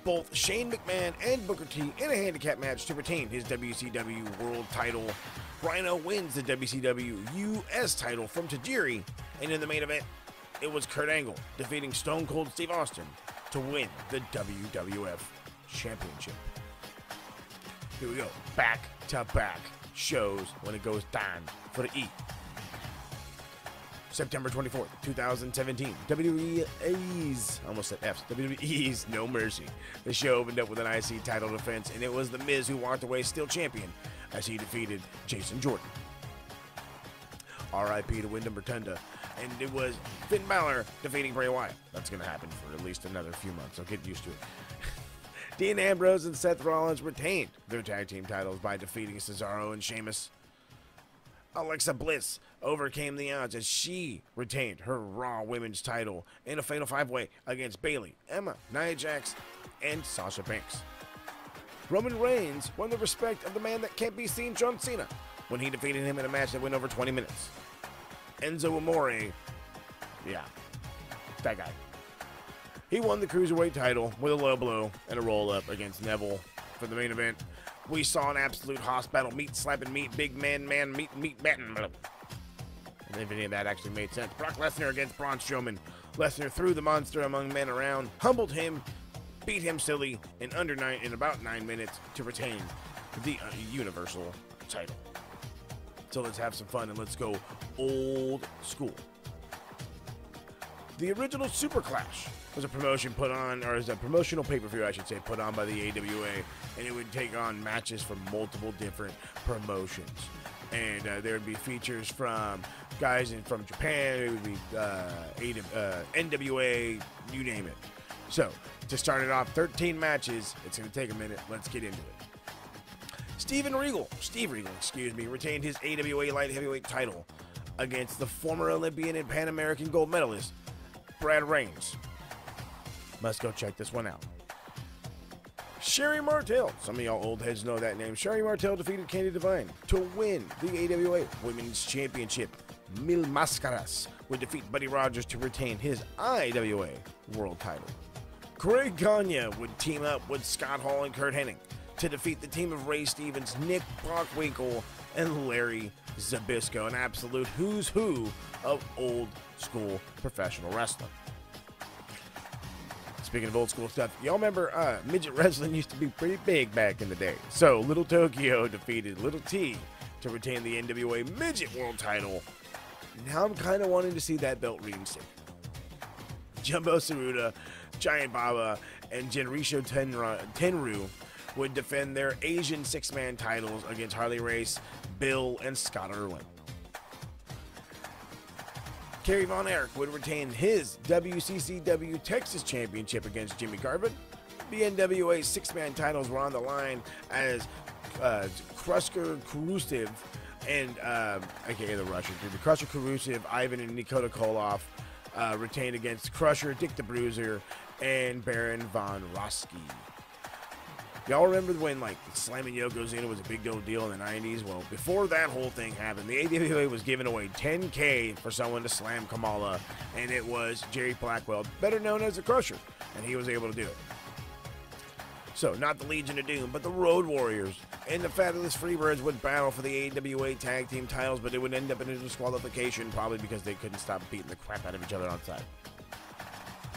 both Shane McMahon and Booker T in a handicap match to retain his WCW World title. Rhino wins the WCW US title from Tajiri, and in the main event, it was Kurt Angle defeating Stone Cold Steve Austin to win the WWF Championship. Here we go, back-to-back shows when it goes down for the E. September 24th, 2017, WWE's, almost said F's, WWE's No Mercy. The show opened up with an IC title defense, and it was The Miz who walked away still champion as he defeated Jason Jordan. RIP to Wyndham Rotunda, and it was Finn Balor defeating Bray Wyatt. That's going to happen for at least another few months, so get used to it. Dean Ambrose and Seth Rollins retained their tag team titles by defeating Cesaro and Sheamus. Alexa Bliss overcame the odds as she retained her Raw Women's title in a Fatal 5-Way against Bayley, Emma, Nia Jax, and Sasha Banks. Roman Reigns won the respect of the man that can't be seen, John Cena, when he defeated him in a match that went over 20 minutes. Enzo Amore, yeah, that guy. He won the Cruiserweight title with a low blow and a roll-up against Neville for the main event. We saw an absolute hospital meat slapping meat, big man meat batting. And if any of that actually made sense. Brock Lesnar against Braun Strowman. Lesnar threw the monster among men around, humbled him, beat him silly in about 9 minutes to retain the Universal title. So let's have some fun and let's go old school. The original Super Clash was a promotion put on, or is a promotional pay-per-view, I should say, put on by the AWA, and it would take on matches from multiple different promotions. And there would be features from guys from Japan, it would be NWA, you name it. So, to start it off, 13 matches. It's going to take a minute. Let's get into it. Steve Regal, retained his AWA Light Heavyweight title against the former Olympian and Pan American gold medalist, Brad Reigns. Must go check this one out. Sherry Martel, some of y'all old heads know that name. Sherry Martel defeated Candy Divine to win the AWA Women's Championship. Mil Mascaras would defeat Buddy Rogers to retain his IWA World title. Greg Gagne would team up with Scott Hall and Kurt Hennig to defeat the team of Ray Stevens, Nick Bockwinkel, and Larry Zbyszko, an absolute who's who of old school professional wrestling. Speaking of old school stuff, y'all remember midget wrestling used to be pretty big back in the day. So Little Tokyo defeated Little T to retain the NWA Midget World title. Now I'm kind of wanting to see that belt reinstated. Jumbo Tsuruta, Giant Baba, and Genrisho Tenryu would defend their Asian six-man titles against Harley Race, Bill, and Scott Irwin. Kerry Von Erich would retain his WCCW Texas Championship against Jimmy Garvin. The NWA six-man titles were on the line as Krusker Kurusev and, aka the Russian, the Crusher Kurusev, Ivan and Nikita Koloff retained against Crusher, Dick the Bruiser, and Baron Von Roski. Y'all remember when, like, slamming Yokozuna was a big deal in the 90s? Well, before that whole thing happened, the AWA was giving away $10K for someone to slam Kamala, and it was Jerry Blackwell, better known as the Crusher, and he was able to do it. So, not the Legion of Doom, but the Road Warriors and the Fabulous Freebirds would battle for the AWA Tag Team titles, but it would end up in a disqualification, probably because they couldn't stop beating the crap out of each other outside.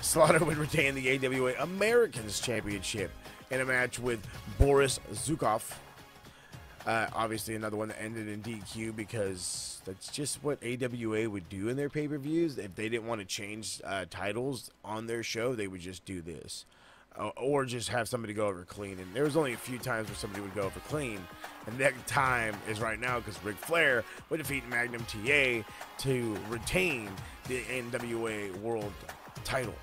Slaughter would retain the AWA Americans Championship in a match with Boris Zukov. Obviously another one that ended in DQ because that's just what AWA would do in their pay-per-views. If they didn't want to change titles on their show, they would just do this. Or just have somebody go over clean. And there was only a few times where somebody would go over clean. And that time is right now because Ric Flair would defeat Magnum TA to retain the NWA World title.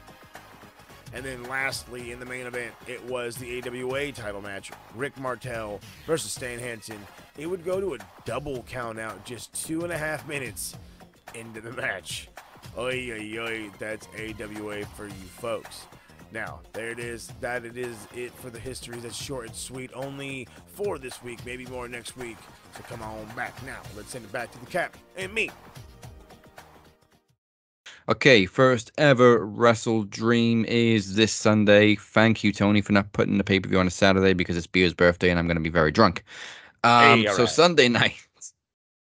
And then lastly, in the main event, it was the AWA title match. Rick Martel versus Stan Hansen. It would go to a double count out just 2.5 minutes into the match. Oy, oy, oy, that's AWA for you folks. Now, there it is. That it is it for the history. That's short and sweet. Only for this week, maybe more next week. So come on back now. Let's send it back to the Cap and me. Okay, first ever WrestleDream is this Sunday. Thank you, Tony, for not putting the pay-per-view on a Saturday because it's Beer's birthday and I'm going to be very drunk. Hey, all So right. Sunday night.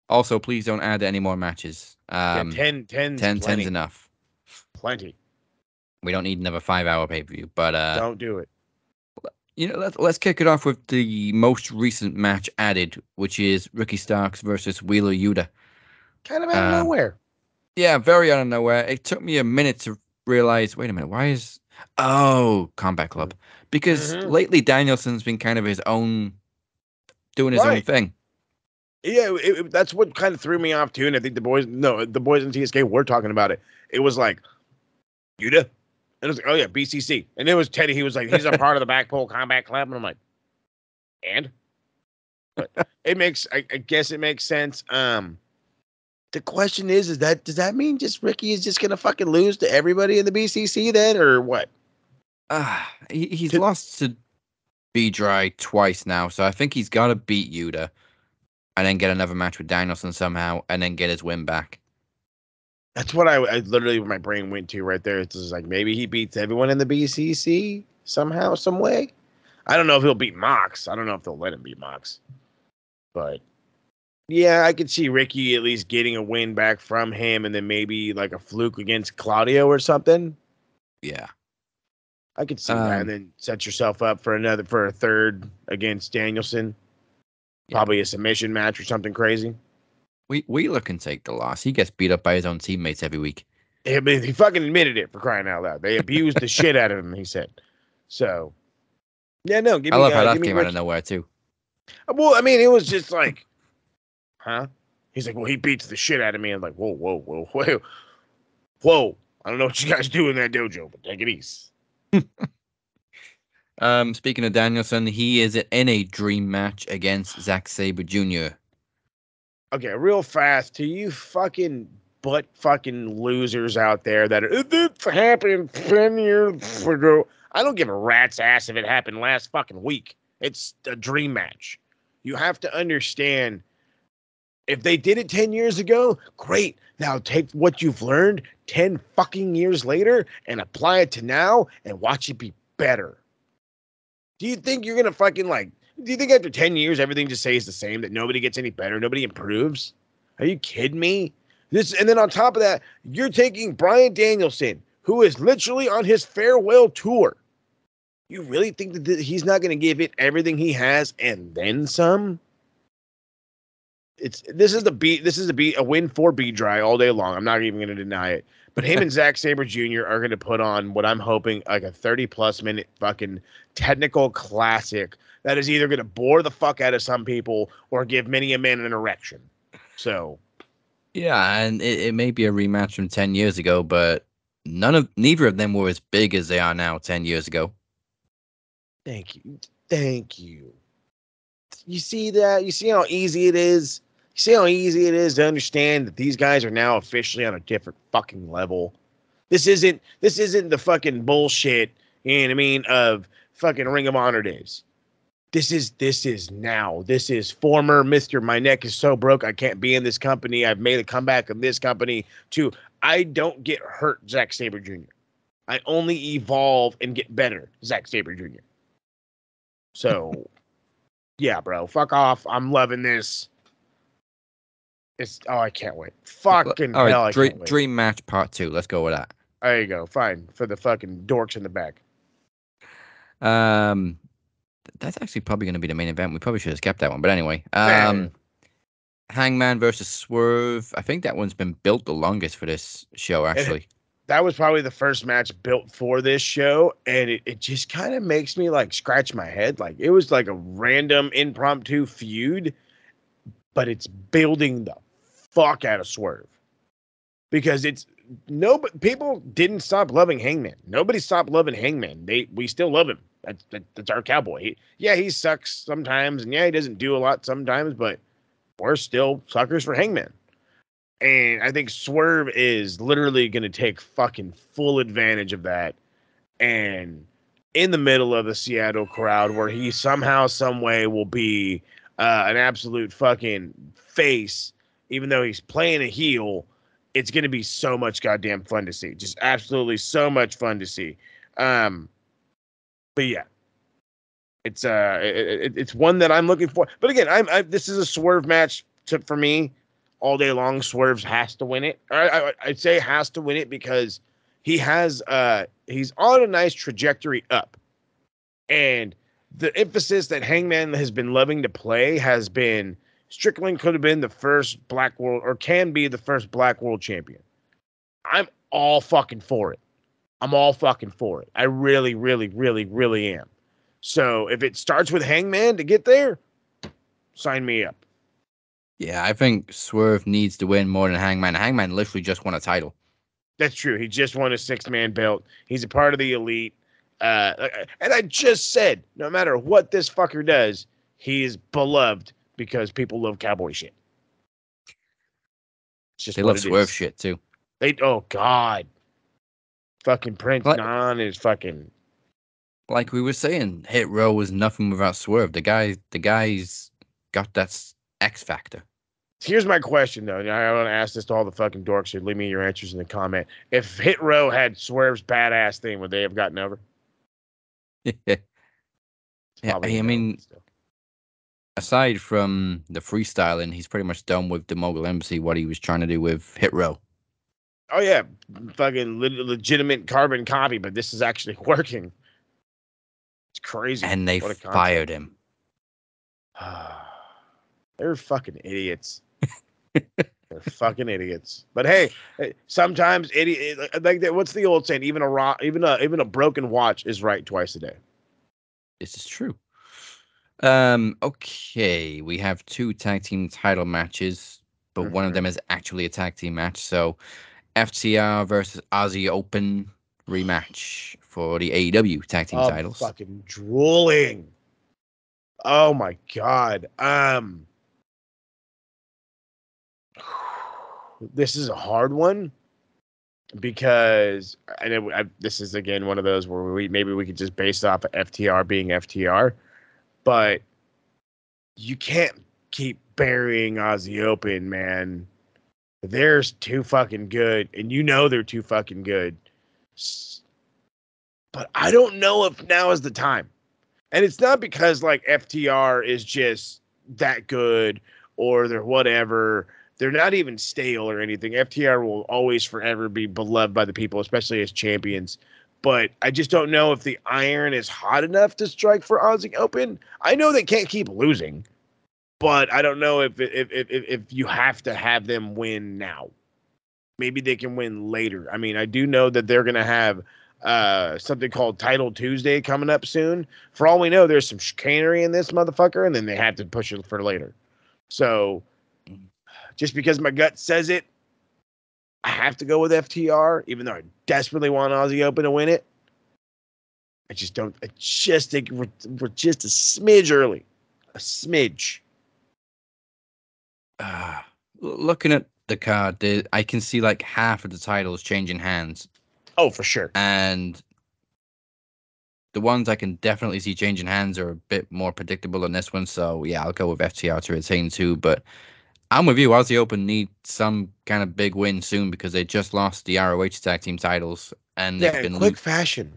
Also, please don't add any more matches. Yeah, 10's 10's plenty. enough. Plenty. We don't need another 5-hour pay-per-view. But Don't do it. let's kick it off with the most recent match added, which is Ricky Starks versus Wheeler Yuta. Kind of out of Um, nowhere. Yeah, very out of nowhere. It took me a minute to realize, wait a minute, why is Combat Club? Because Mhm. lately Danielson's been kind of doing his own Right. thing. Yeah, that's what kind of threw me off too. And I think the boys in TSK were talking about it. It was like, Yuta? And it was like, oh yeah, BCC. And it was Teddy. He was like, he's a part of the Backpole Combat Club. And I'm like, and? But I guess it makes sense. The question is does that mean just Ricky is just gonna fucking lose to everybody in the BCC then, or what? He's To- lost to B-Dry twice now, so I think he's got to beat Yuta and then get another match with Danielson somehow and then get his win back. That's what I literally my brain went to right there. It's just like maybe he beats everyone in the BCC somehow, some way. I don't know if he'll beat Mox. I don't know if they'll let him beat Mox. But yeah, I could see Ricky at least getting a win back from him and then maybe like a fluke against Claudio or something. Yeah. I could see that. And then set yourself up for a third against Danielson. Yeah. Probably a submission match or something crazy. Wheeler can take the loss. He gets beat up by his own teammates every week. I mean, he fucking admitted it, for crying out loud. They abused the shit out of him, he said. So, yeah, no, I love how that give me came out of Ricky. nowhere too. Well, I mean, it was just like, huh? He's like, well, he beats the shit out of me. I'm like, whoa, whoa, whoa, whoa, whoa. I don't know what you guys do in that dojo, but take it easy. Speaking of Danielson, he is in a dream match against Zack Sabre Jr. Okay, real fast to you fucking butt fucking losers out there that it happened 10 years ago. I don't give a rat's ass if it happened last fucking week. It's a dream match. You have to understand, if they did it 10 years ago, great. Now take what you've learned 10 fucking years later and apply it to now and watch it be better. Do you think you're going to fucking do you think after 10 years everything just stays the same, that nobody gets any better, nobody improves? Are you kidding me? And then on top of that, you're taking Bryan Danielson, who is literally on his farewell tour. You really think that he's not going to give it everything he has and then some? This is a win for B-Dry all day long. I'm not even going to deny it. But him and Zack Sabre Jr. are going to put on what I'm hoping like a 30+ minute fucking technical classic that is either going to bore the fuck out of some people or give many a man an erection. So, Yeah, and it may be a rematch from 10 years ago, but neither of them were as big as they are now 10 years ago. thank you. Thank you. You see that? You see how easy it is? You see how easy it is to understand that these guys are now officially on a different fucking level? This isn't the fucking bullshit, you know what I mean, of fucking Ring of Honor days. This is now. This is former Mr. My neck is so broke I can't be in this company. I've made a comeback in this company to I don't get hurt, Zack Sabre Jr. I only evolve and get better, Zack Sabre Jr. So, yeah, bro, fuck off. I'm loving this. I can't wait. Fucking All hell, right, I can't wait. dream match part 2. Let's go with that. There you go. Fine. For the fucking dorks in the back. That's actually probably going to be the main event. We probably should have skipped that one, but anyway. Nah. Hangman versus Swerve. I think that one's been built the longest for this show, actually. That was probably the first match built for this show, and it just kind of makes me like scratch my head. Like it was like a random impromptu feud, but it's building the fuck out of Swerve. Because people didn't stop loving Hangman. Nobody stopped loving Hangman. We still love him. That's our cowboy. He sucks sometimes, and he doesn't do a lot sometimes, but we're still suckers for Hangman. And I think Swerve is literally going to take fucking full advantage of that. And in the middle of the Seattle crowd, where he somehow, some way will be an absolute fucking face, even though he's playing a heel. it's going to be so much goddamn fun to see. Just absolutely so much fun to see. But yeah, it's one that I'm looking for. But again, this is a Swerve match for me all day long. Swerve has to win it. I'd say has to win it because he's on a nice trajectory up, and the emphasis that Hangman has been loving to play has been Strickland could have been the first Black World, or can be the first Black World Champion. I'm all fucking for it. I'm all fucking for it. I really, really, really, really am. So if it starts with Hangman to get there, sign me up. Yeah, I think Swerve needs to win more than Hangman. Hangman literally just won a title. That's true. He just won a 6-man belt. He's a part of the elite. And I just said, no matter what this fucker does, he is beloved because people love cowboy shit. It's just They what love it Swerve is. shit too. Oh God. Fucking Prince Like- Don is fucking. Like we were saying, Hit Row was nothing without Swerve. The guy's got that X factor. Here's my question though. And I want to ask this to all the fucking dorks. So leave me your answers in the comment. If Hit Row had Swerve's badass thing, would they have gotten over? Yeah, Probably I no, mean, but still. aside from the freestyling, he's pretty much done with the Mogul Embassy what he was trying to do with Hit Row. Oh yeah, fucking legitimate carbon copy, but this is actually working. It's crazy. And they What a concept. fired him. They're fucking idiots. They're fucking idiots. But hey, sometimes like that. What's the old saying? Even a broken watch is right twice a day. This is true. Okay, we have 2 tag team title matches, but one of them is actually a tag team match. So FTR versus Aussie Open rematch for the AEW tag team titles. Fucking drooling. Oh my God. This is a hard one because this is again one of those where maybe we could just base off of FTR being FTR, but you can't keep burying Aussie Open, man. They're too fucking good, and you know they're too fucking good. But I don't know if now is the time. And it's not because like FTR is just that good or they're whatever. They're not even stale or anything. FTR will always forever be beloved by the people, especially as champions. But I just don't know if the iron is hot enough to strike for Aussie Open. I know they can't keep losing, but I don't know if you have to have them win now. Maybe they can win later. I mean, I do know that they're going to have something called Title Tuesday coming up soon. For all we know, there's some chicanery in this motherfucker, and then they have to push it for later. So just because my gut says it, I have to go with FTR, even though I desperately want Aussie Open to win it. I just don't. I just think we're just a smidge early. A smidge. Looking at the card, I can see like half of the titles changing hands. Oh, for sure. And the ones I can definitely see changing hands are a bit more predictable than this one. So yeah, I'll go with FTR to retain 2. But I'm with you. Aussie Open need some kind of big win soon because they just lost the ROH tag team titles and they've been in quick fashion.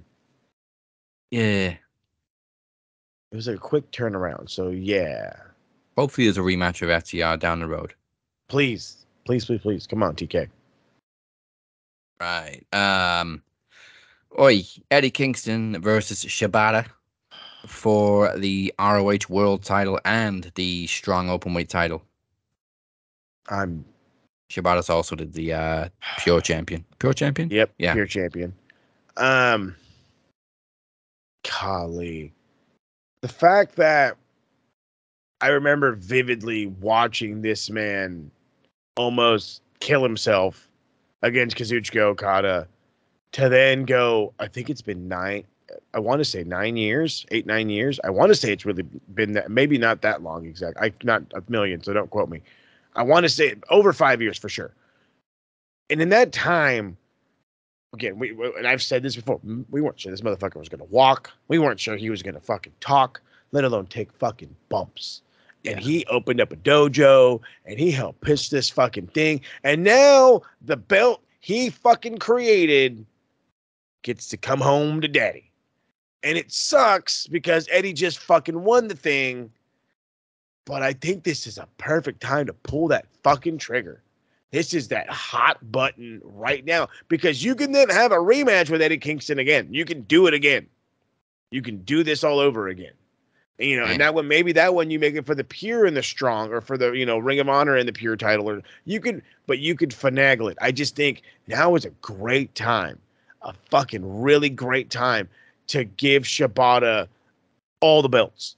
Yeah. It was a quick turnaround. So yeah. Hopefully there's a rematch of FTR down the road. Please. Please, please, please. Come on, TK. Right. Eddie Kingston versus Shibata for the ROH World title and the Strong Openweight title. Shibata's also the Pure Champion. Pure Champion? Yep. Yeah. Pure Champion. Golly. The fact that I remember vividly watching this man almost kill himself against Kazuchika Okada to then go, I think it's been 9 years, 8-9 years. I want to say it's really been that, maybe not that long exactly. Not a million, so don't quote me. I want to say over 5 years for sure. And in that time, again, and I've said this before, we weren't sure this motherfucker was going to walk. We weren't sure he was going to fucking talk, let alone take fucking bumps. And he opened up a dojo and he helped pitch this fucking thing. And now the belt he fucking created gets to come home to daddy. And it sucks because Eddie just fucking won the thing. But I think this is a perfect time to pull that fucking trigger. This is that hot button right now because you can then have a rematch with Eddie Kingston again. You can do it again. You can do this all over again. And, you know, and that one, maybe that one you make it for the pure and the strong, or for the, you know, Ring of Honor and the pure title, or you could finagle it. I just think now is a great time, a fucking really great time to give Shibata all the belts.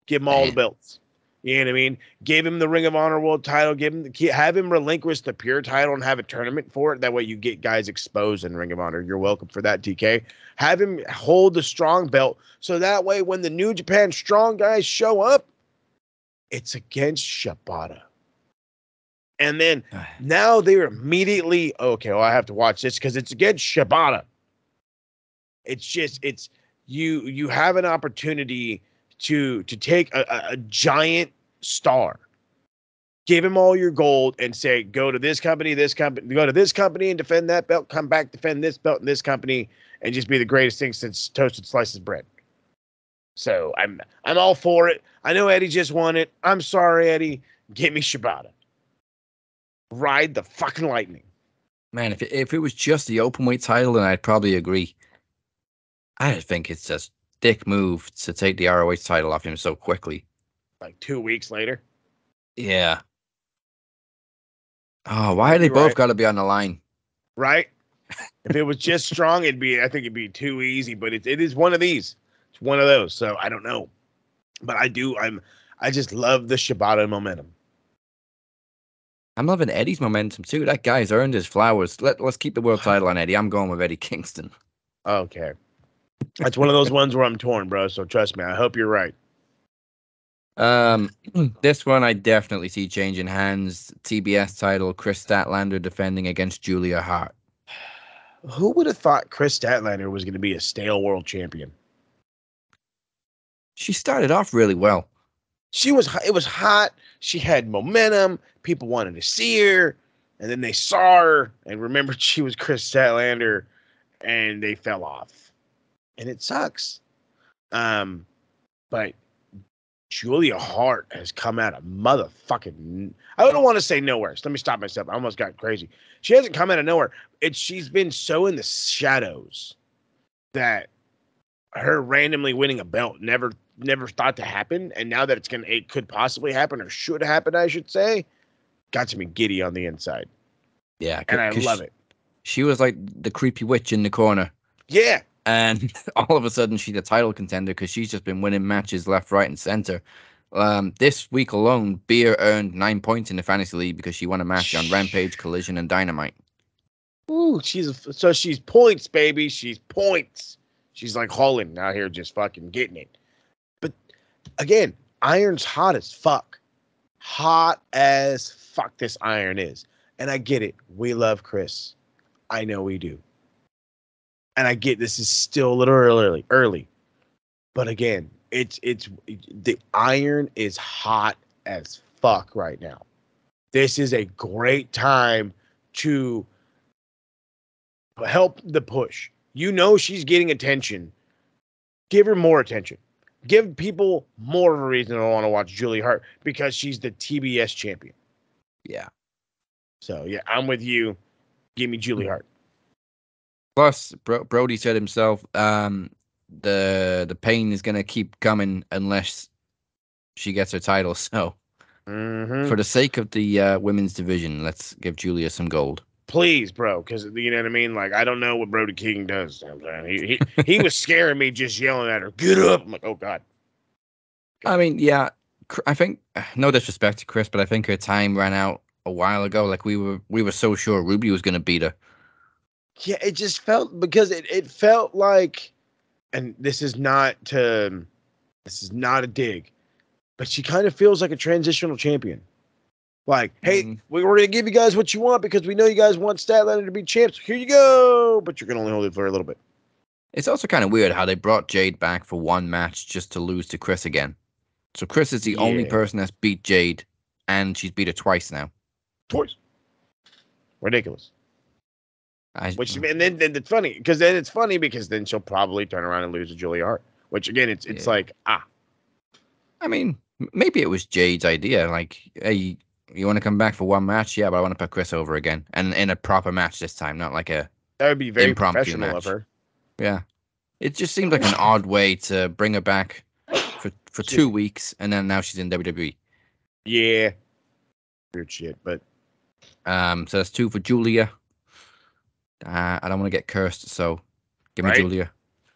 Give him all the belts. You know what I mean? Give him the Ring of Honor World title. Have him relinquish the pure title and have a tournament for it. That way you get guys exposed in Ring of Honor. You're welcome for that, TK. Have him hold the strong belt. So that way when the New Japan strong guys show up, it's against Shibata. And then now they're immediately, okay, well, I have to watch this because it's against Shibata. You have an opportunity to take a giant star, give him all your gold, and say, go to this company, and defend that belt, come back, defend this belt in this company, and just be the greatest thing since toasted slices bread. So I'm all for it. I know Eddie just won it. I'm sorry, Eddie. Give me Shibata. Ride the fucking lightning. Man, if it was just the openweight title, then I'd probably agree. I just think it's a dick move to take the ROH title off him so quickly. Like 2 weeks later? Yeah. Oh, why are they both got to be on the line? Right? If it was just strong, I think it'd be too easy, but it is one of these. It's one of those. So I don't know. But I just love the Shibata momentum. I'm loving Eddie's momentum too. That guy's earned his flowers. Let's keep the world title on Eddie. I'm going with Eddie Kingston. Okay. That's one of those ones where I'm torn, bro. So trust me. I hope you're right. This one I definitely see changing hands. TBS title, Chris Statlander defending against Julia Hart. Who would have thought Chris Statlander was going to be a stale world champion? She started off really well. It was hot. She had momentum. People wanted to see her. And then they saw her and remembered she was Chris Statlander, and they fell off. And it sucks. But Julia Hart has come out of motherfucking... I don't want to say nowhere. So let me stop myself. I almost got crazy. She hasn't come out of nowhere. She's been so in the shadows that her randomly winning a belt never thought to happen. And now that it could possibly happen, or should happen, I should say, got me giddy on the inside. Yeah. And I love it. She was like the creepy witch in the corner. Yeah. And all of a sudden, she's a title contender because she's just been winning matches left, right, and center. This week alone, Beer earned 9 points in the fantasy league because she won a match on Rampage, Collision, and Dynamite. Ooh, she's points, baby. She's points. She's like Holland out here just fucking getting it. But again, Iron's hot as fuck. Hot as fuck this Iron is. And I get it. We love Chris. I know we do. And I get this is still a little early. But again, it's the Iron is hot as fuck right now. This is a great time to help the push. You know she's getting attention. Give her more attention. Give people more of a reason to want to watch Julia Hart because she's the TBS champion. Yeah. So yeah, I'm with you. Give me Julia Hart. Plus, Brody said himself, the pain is gonna keep coming unless she gets her title. So, for the sake of the women's division, let's give Julia some gold. Please, bro, because you know what I mean. Like, I don't know what Brody King does. He was scaring me just yelling at her, "Get up!" I'm like, oh god. I mean, yeah, I think no disrespect to Chris, but I think her time ran out a while ago. Like we were so sure Ruby was gonna beat her. Yeah, it just felt because it felt like, and this is not a dig, but she kind of feels like a transitional champion. Like, hey, we're going to give you guys what you want because we know you guys want Statlander to be champs. Here you go. But you're going to only hold it for a little bit. It's also kind of weird how they brought Jade back for one match just to lose to Chris again. So Chris is the only Yeah. person that's beat Jade, and she's beat her twice now. Twice. Ridiculous. I, And then it's funny because then she'll probably turn around and lose to Julia Hart. Which again, it's Yeah. like I mean, maybe it was Jade's idea. Like, hey, you want to come back for one match? Yeah, but I want to put Chris over again, and in a proper match this time, not like a that would be very impromptu professional match. of her. Yeah, it just seemed like an odd way to bring her back for 2 weeks, and then now she's in WWE. Yeah, weird shit. But So that's 2 for Julia. I don't want to get cursed, so give me Right? Julia.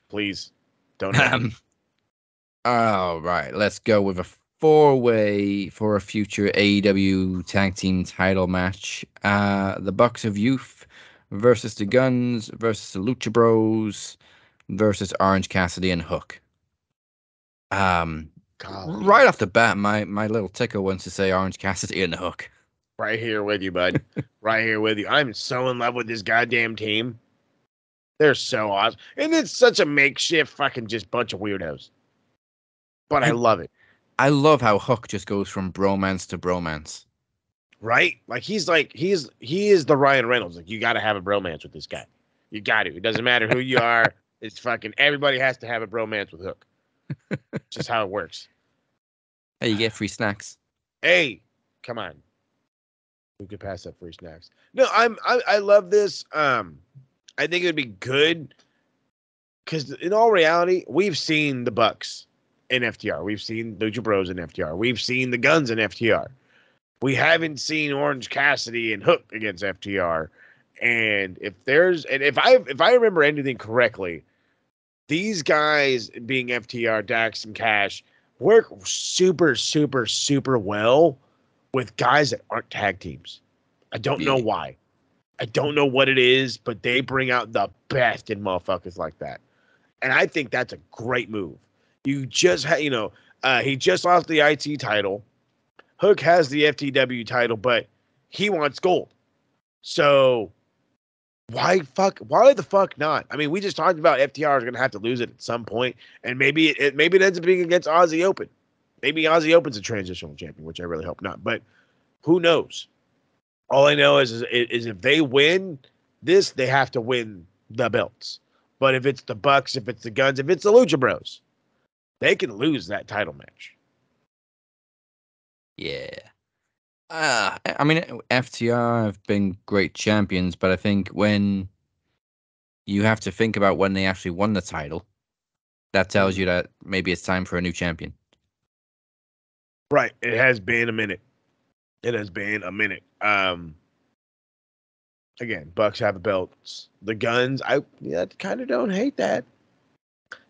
please don't. Happen. All right, let's go with a 4-way for a future AEW tag team title match. The Bucks of Youth versus the Guns versus the Lucha Bros versus Orange Cassidy and Hook. Golly. Right off the bat, my little ticker wants to say Orange Cassidy and Hook. Right here with you, bud. Right here with you. I'm so in love with this goddamn team. They're so awesome, and it's such a makeshift fucking just bunch of weirdos. But I love it. I love how Hook just goes from bromance to bromance. Right? Like he is the Ryan Reynolds. Like you got to have a bromance with this guy. You got to. It doesn't matter who you are. It's fucking everybody has to have a bromance with Hook. Just how it works. Hey, you get free snacks. Hey, come on. Who could pass up free snacks? No, I love this. I think it would be good because in all reality, we've seen the Bucks in FTR. We've seen Lucha Bros in FTR. We've seen the Guns in FTR. We haven't seen Orange Cassidy and Hook against FTR. And if I remember anything correctly, these guys being FTR, Dax and Cash work super, super, super well with guys that aren't tag teams. I don't know why. I don't know what it is, but they bring out the best in motherfuckers like that. And I think that's a great move. You just he just lost the IT title. Hook has the FTW title, but he wants gold. So why the fuck not? I mean, we just talked about FTR is going to have to lose it at some point, and maybe it ends up being against Aussie Open. Maybe Aussie Open's a transitional champion, which I really hope not. But who knows? All I know is if they win this, they have to win the belts. But if it's the Bucks, if it's the Guns, if it's the Lucha Bros, they can lose that title match. Yeah. I mean, FTR have been great champions, but I think when you have to think about when they actually won the title, that tells you that maybe it's time for a new champion. Right. It has been a minute. Again, Bucks have the belts. The Guns, I kind of don't hate that.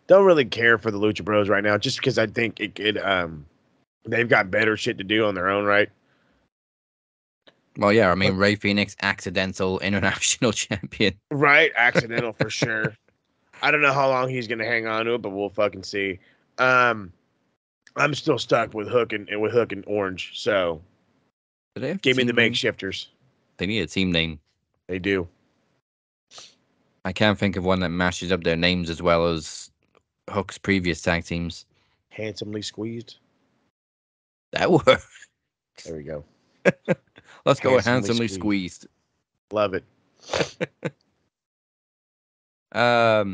Don't really care for the Lucha Bros right now, just because I think they've got better shit to do on their own, right? Well, yeah, I mean, Ray Phoenix, accidental international champion. Right, accidental for sure. I don't know how long he's gonna hang on to it, but we'll fucking see. I'm still stuck with Hook and Orange, so give me the makeshifters. They need a team name. They do. I can't think of one that mashes up their names as well as Hook's previous tag teams. Handsomely Squeezed. That works. There we go. Let's go with Handsomely Squeezed. Love it. I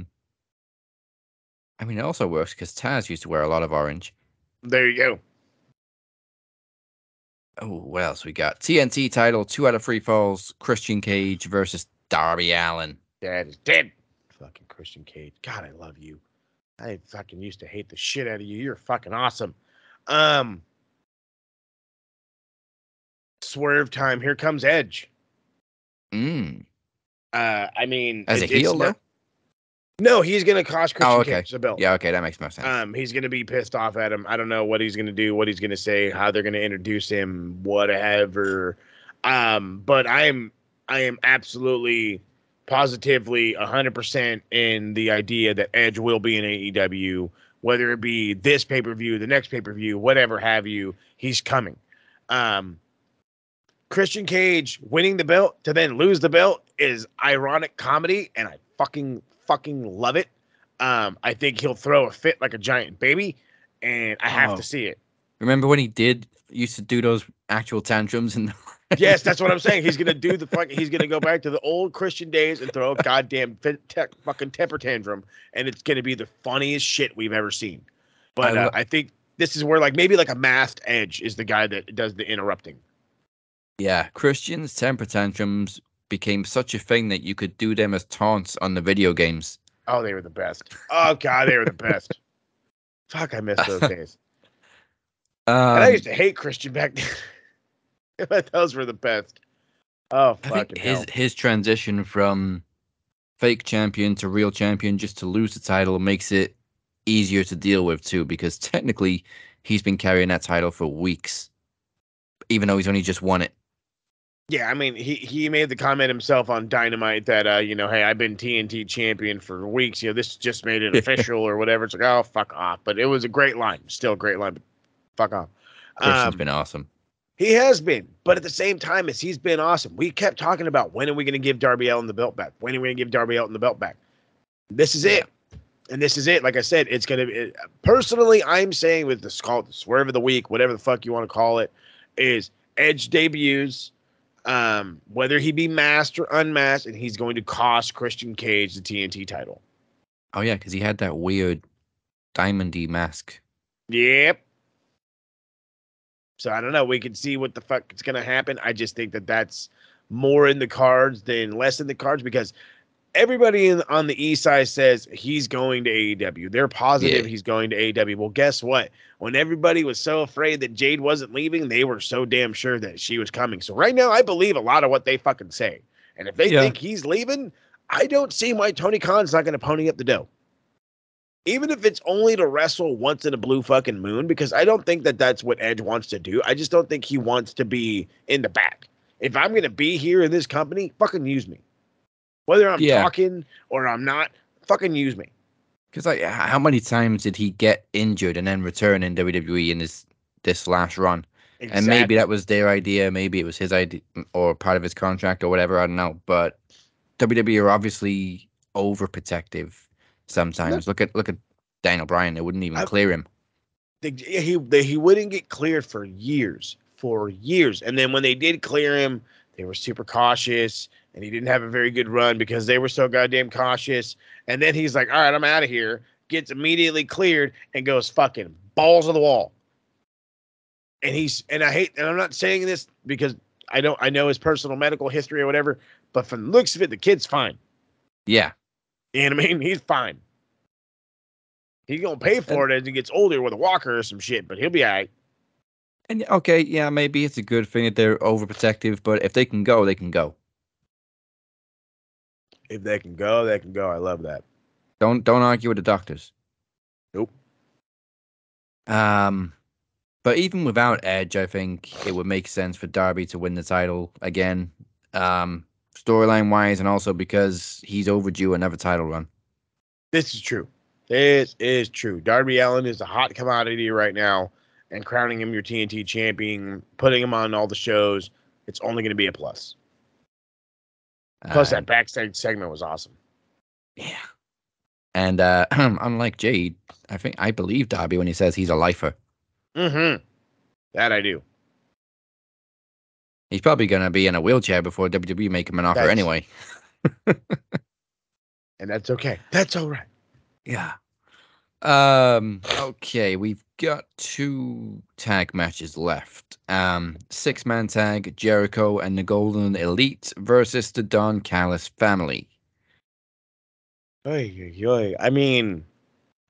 mean, it also works because Taz used to wear a lot of orange. There you go. Oh, what else we got? TNT title, 2 out of 3 falls. Christian Cage versus Darby Allin. Dad is dead. Fucking Christian Cage. God, I love you. I fucking used to hate the shit out of you. You're fucking awesome. Swerve time. Here comes Edge. I mean, as a heel though? No, he's gonna cost Christian Cage the belt. Yeah, okay, that makes more sense. He's gonna be pissed off at him. I don't know what he's gonna do, what he's gonna say, how they're gonna introduce him, whatever. But I am absolutely, positively, 100% in the idea that Edge will be in AEW, whether it be this pay-per-view, the next pay-per-view, whatever have you. He's coming. Christian Cage winning the belt to then lose the belt is ironic comedy, and I fucking love it. I think he'll throw a fit like a giant baby, and I have to see it. Remember when he used to do those actual tantrums and Yes, that's what I'm saying. He's gonna do he's gonna go back to the old Christian days and throw a goddamn fucking temper tantrum, and it's gonna be the funniest shit we've ever seen. But I think this is where maybe a masked Edge is the guy that does the interrupting. Yeah, Christian's temper tantrums became such a thing that you could do them as taunts on the video games. Oh, they were the best. Oh god, they were the best. Fuck, I miss those days. And I used to hate Christian back then. But those were the best. Oh, fucking hell. His transition from fake champion to real champion just to lose the title makes it easier to deal with too, because technically he's been carrying that title for weeks, even though he's only just won it. Yeah, I mean, he made the comment himself on Dynamite that, hey, I've been TNT champion for weeks. This just made it official or whatever. It's like, oh, fuck off. But it was a great line. Still a great line, but fuck off. Christian's been awesome. He has been, but at the same time as he's been awesome, we kept talking about when are we going to give Darby Allin the belt back? When are we going to give Darby Allin the belt back? This is it. And this is it. Like I said, it's going to personally, I'm saying with the swerve of the week, whatever the fuck you want to call it, is Edge debuts, whether he be masked or unmasked, and he's going to cost Christian Cage the TNT title. Oh, yeah, because he had that weird diamondy mask. Yep. So I don't know. We can see what the fuck is going to happen. I just think that that's more in the cards than less in the cards because everybody on the East side says he's going to AEW. They're positive he's going to AEW. Well, guess what? When everybody was so afraid that Jade wasn't leaving, they were so damn sure that she was coming. So right now, I believe a lot of what they fucking say. And if they think he's leaving, I don't see why Tony Khan's not going to pony up the dough. Even if it's only to wrestle once in a blue fucking moon, because I don't think that that's what Edge wants to do. I just don't think he wants to be in the back. If I'm going to be here in this company, fucking use me. Whether I'm talking or I'm not, fucking use me. Because how many times did he get injured and then return in WWE in this last run? Exactly. And maybe that was their idea. Maybe it was his idea or part of his contract or whatever. I don't know. But WWE are obviously overprotective sometimes. Look at Daniel Bryan. They wouldn't even clear him. He wouldn't get cleared for years. And then when they did clear him, they were super cautious. And he didn't have a very good run because they were so goddamn cautious. And then he's like, all right, I'm out of here. Gets immediately cleared and goes fucking balls to the wall. And I'm not saying this because I know his personal medical history or whatever, but from the looks of it, the kid's fine. Yeah. You know what I mean? He's fine. He's going to pay for it as he gets older with a walker or some shit, but he'll be all right. And okay, yeah, maybe it's a good thing that they're overprotective, but if they can go, they can go. If they can go, they can go. I love that. Don't argue with the doctors. Nope. But even without Edge, I think it would make sense for Darby to win the title again. Storyline wise, and also because he's overdue another title run. This is true. This is true. Darby Allin is a hot commodity right now, and crowning him your TNT champion, putting him on all the shows, it's only going to be a plus. Plus, that backstage segment was awesome. Yeah. And unlike Jade, I believe Darby when he says he's a lifer. Mm-hmm. That I do. He's probably going to be in a wheelchair before WWE make him an offer anyway. And that's okay. That's all right. Yeah. Okay, we've got 2 tag matches left. 6-man tag, Jericho and the Golden Elite versus the Don Callis family. I mean,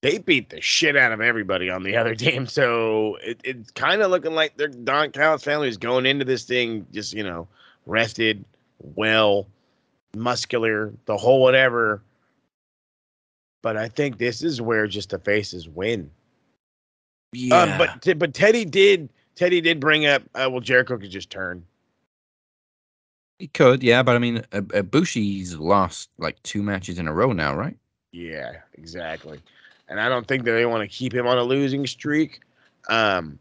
they beat the shit out of everybody on the other team, so it's kind of looking like the Don Callis family is going into this thing just, rested, well, muscular, the whole whatever. But I think this is where just the faces win. Yeah. But Teddy did bring up, Jericho could just turn. He could, yeah, but I mean, Ibushi's lost like 2 matches in a row now, right? Yeah, exactly. And I don't think that they want to keep him on a losing streak. However,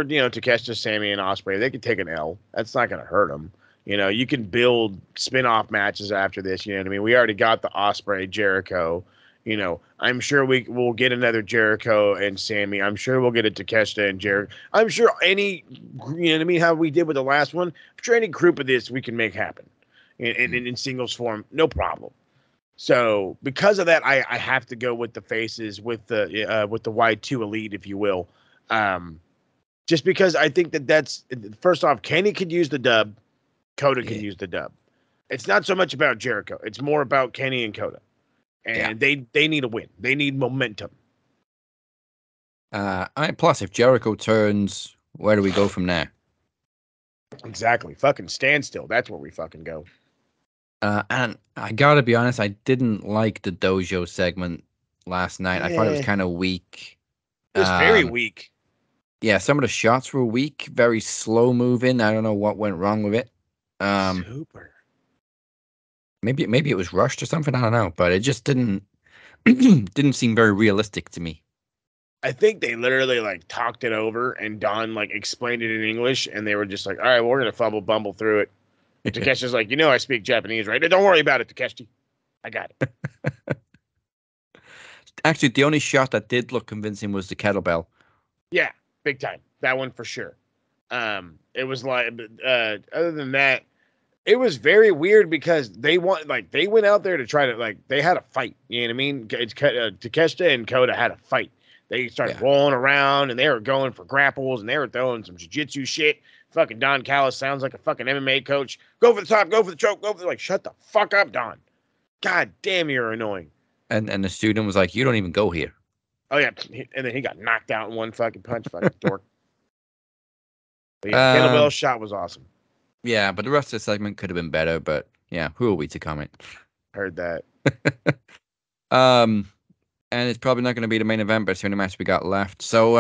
Takeshita, Sammy, and Ospreay, they could take an L. That's not going to hurt them. You can build spin-off matches after this. You know what I mean? We already got the Ospreay Jericho. You know, I'm sure we'll get another Jericho and Sammy. I'm sure we'll get a Takeshita and Jericho. I'm sure any, you know what I mean, how we did with the last one. I'm sure any group of this we can make happen in singles form, no problem. So because of that, I have to go with the faces with the Y2 Elite, if you will. Just because I think that's first off, Kenny could use the dub, Kota can use the dub. It's not so much about Jericho. It's more about Kenny and Kota. And they need a win. They need momentum. Plus, if Jericho turns, where do we go from there? Exactly. Fucking standstill. That's where we fucking go. And I gotta be honest, I didn't like the dojo segment last night. I thought it was kind of weak. It was very weak. Yeah, some of the shots were weak, very slow moving. I don't know what went wrong with it. Super. Maybe it was rushed or something. I don't know, but it just didn't didn't seem very realistic to me. I think they literally like talked it over, and Don like explained it in English, and they were just like, "All right, we're gonna bumble through it." Takeshi's like, "You know, I speak Japanese, right? Don't worry about it, Takeshi. I got it." Actually, the only shot that did look convincing was the kettlebell. Yeah, big time. That one for sure. It was like, other than that, it was very weird because they went out there to try to they had a fight. You know what I mean? Takeshita and Kota had a fight. They started rolling around and they were going for grapples and they were throwing some jiu-jitsu shit. Fucking Don Callis sounds like a fucking MMA coach. Go for the top, go for the choke, go for the shut the fuck up, Don. God damn, you're annoying. And the student was like, "You don't even go here." Oh yeah, and then he got knocked out in one fucking punch, fucking dork. But yeah, kettlebell shot was awesome. Yeah, but the rest of the segment could have been better. But yeah, who are we to comment? Heard that. And it's probably not going to be the main event, but it's the only match we got left. So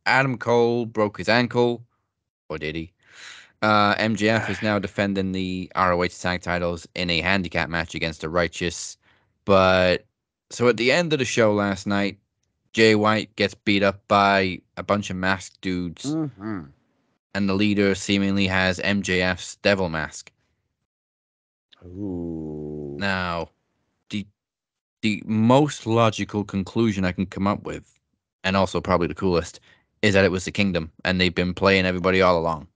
Adam Cole broke his ankle, or did he? MJF is now defending the ROH tag titles in a handicap match against the Righteous. But so at the end of the show last night, Jay White gets beat up by a bunch of masked dudes. Mm-hmm. And the leader seemingly has MJF's devil mask. Ooh. Now, the most logical conclusion I can come up with, and also probably the coolest, is that it was the Kingdom, and they've been playing everybody all along.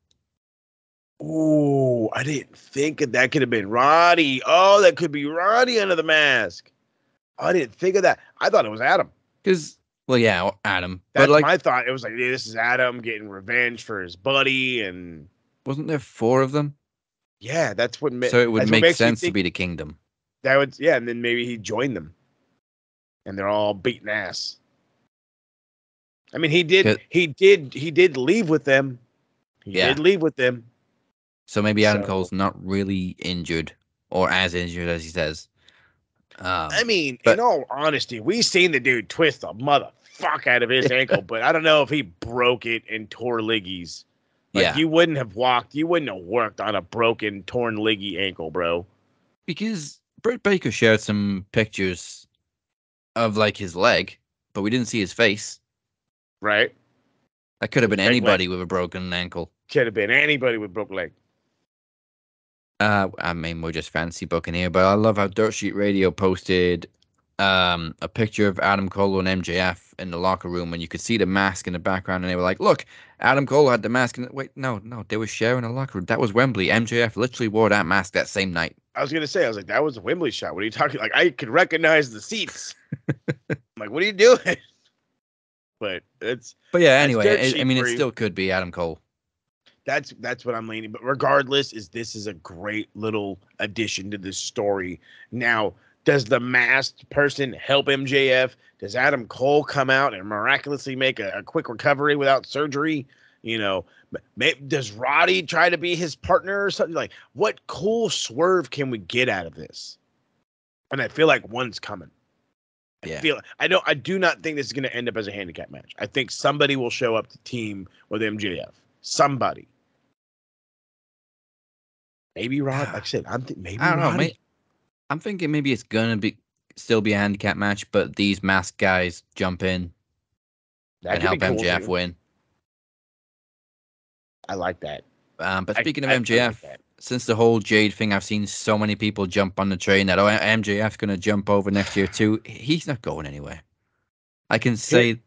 Ooh, I didn't think that could have been Roddy. Oh, that could be Roddy under the mask. I didn't think of that. I thought it was Adam. Because, well, yeah, Adam. That's but my thought. It was like, yeah, this is Adam getting revenge for his buddy, and wasn't there 4 of them? Yeah, that's what. So it would make sense to be the Kingdom. That would, yeah, and then maybe he joined them, and they're all beating ass. I mean, he did leave with them. He did leave with them. So maybe Adam Cole's not really injured, or as injured as he says. I mean, in all honesty, we've seen the dude twist the motherfuck out of his ankle, but I don't know if he broke it and tore liggies. You wouldn't have worked on a broken, torn liggy ankle, bro. Because Britt Baker shared some pictures of his leg, but we didn't see his face. Right. That could have been anybody with a broken ankle. Could have been anybody with a broken leg. I mean, we're just fancy booking here, but I love how Dirt Sheet Radio posted a picture of Adam Cole and MJF in the locker room, and you could see the mask in the background, and they were like, "Look, Adam Cole had the mask." Wait, no, they were sharing a locker room. That was Wembley. MJF literally wore that mask that same night. I was like, that was a Wembley shot. What are you talking? Like, I could recognize the seats. I'm like, what are you doing? But yeah. Anyway, I mean, it still could be Adam Cole. That's what I'm leaning. But regardless, this is a great little addition to this story. Now, does the masked person help MJF? Does Adam Cole come out and miraculously make a quick recovery without surgery? You know, does Roddy try to be his partner or something? Like, what cool swerve can we get out of this? And I feel like one's coming. I do not think this is going to end up as a handicap match. I think somebody will show up to team with MJF. Somebody. Maybe Rod. Like I said, maybe I don't Roddy. know. I'm thinking maybe it's gonna still be a handicap match, but these masked guys jump in and help MJF win. I like that. But speaking of MJF, since the whole Jade thing, I've seen so many people jump on the train that MJF's going to jump over next year too. He's not going anywhere. I can say,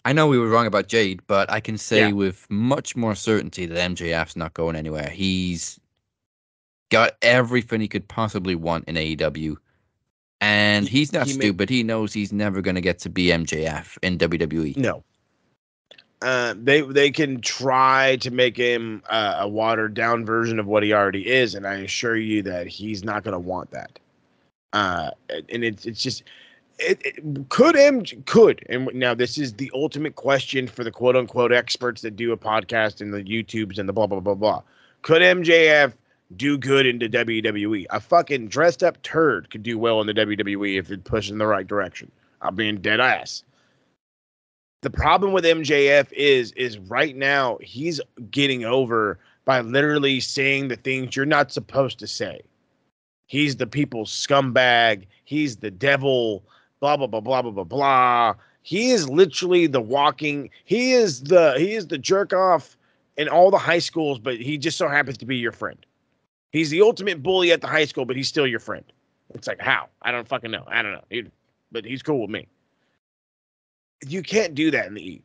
I know we were wrong about Jade, but I can say with much more certainty that MJF's not going anywhere. He's got everything he could possibly want in AEW. And he's not stupid. He knows he's never going to get to be MJF in WWE. No. They can try to make him a watered down version of what he already is, and I assure you that he's not going to want that. And it's just could, and now this is the ultimate question for the quote unquote experts that do a podcast and the YouTubes and the blah blah blah blah. Could MJF do good into WWE? A fucking dressed up turd could do well in the WWE if it pushed in the right direction. I'm being dead ass. The problem with MJF is right now he's getting over by literally saying the things you're not supposed to say. He's the people's scumbag. He's the devil. Blah blah blah blah blah blah blah. He is literally the walking. He is the jerk off in all the high schools, but he just so happens to be your friend. He's the ultimate bully at the high school, but he's still your friend. It's like, how? I don't fucking know. I don't know. But he's cool with me. You can't do that in the E.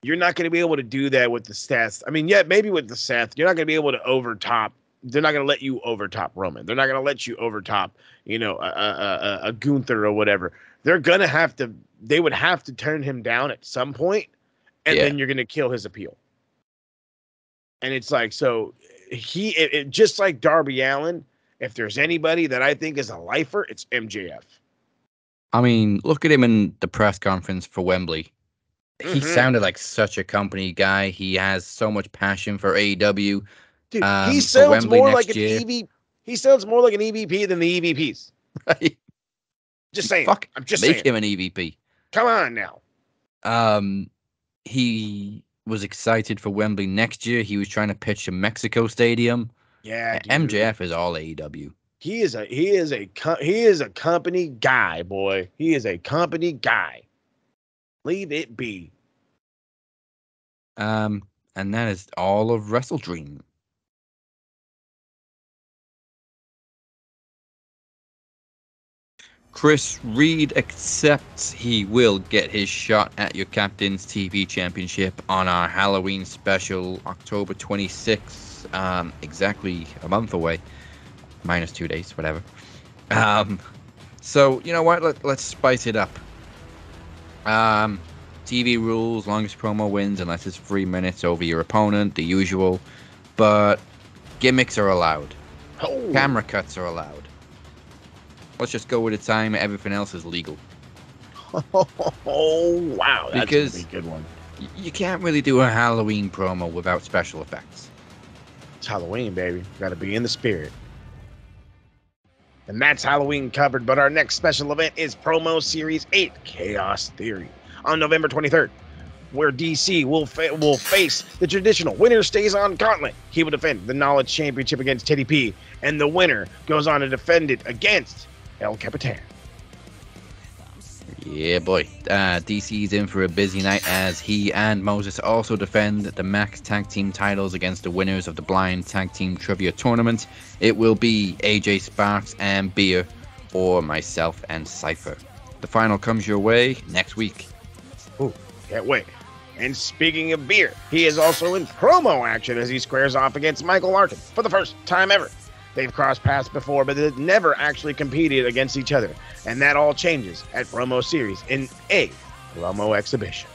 You're not going to be able to do that with the Seth. I mean, yeah, maybe with the Seth. You're not going to be able to overtop. They're not going to let you overtop Roman. They're not going to let you overtop, a Gunther or whatever. They're going to have to. They would have to turn him down at some point, and then you're going to kill his appeal. And it's like, so it just like Darby Allin, if there's anybody that I think is a lifer, it's MJF. I mean, look at him in the press conference for Wembley. He sounded like such a company guy. He has so much passion for AEW. Dude, he sounds more like an EVP. He sounds more like an EVP than the EVPs. Right. Just saying. I'm just make saying. him an EVP. Come on now. He was excited for Wembley next year. He was trying to pitch a Mexico Stadium. Yeah, dude. MJF is all AEW. He is a company guy, boy. He is a company guy. Leave it be. And that is all of WrestleDream. Chris Reed accepts he will get his shot at your Captain's TV Championship on our Halloween special, October 26th, exactly a month away. Minus 2 days, whatever. So, you know what? Let's spice it up. TV rules, longest promo wins unless it's 3 minutes over your opponent, the usual. But gimmicks are allowed. Oh. Camera cuts are allowed. Let's just go with the time. Everything else is legal. Oh, wow. That's because a good one. You can't really do a Halloween promo without special effects. It's Halloween, baby. Got to be in the spirit. And that's Halloween covered, but our next special event is Promo Series 8, Chaos Theory, on November 23rd, where DC will face the traditional winner stays on gauntlet. He will defend the Knowledge Championship against Teddy P, and the winner goes on to defend it against El Capitan. Yeah, boy. DC's in for a busy night as he and Moses also defend the Max Tag Team titles against the winners of the Blind Tag Team Trivia Tournament. It will be AJ Sparks and Beer, or myself and Cypher. The final comes your way next week. Ooh, can't wait. And speaking of Beer, he is also in promo action as he squares off against Michael Larkin for the first time ever. They've crossed paths before, but they've never actually competed against each other. And that all changes at Promo Series in a promo exhibition.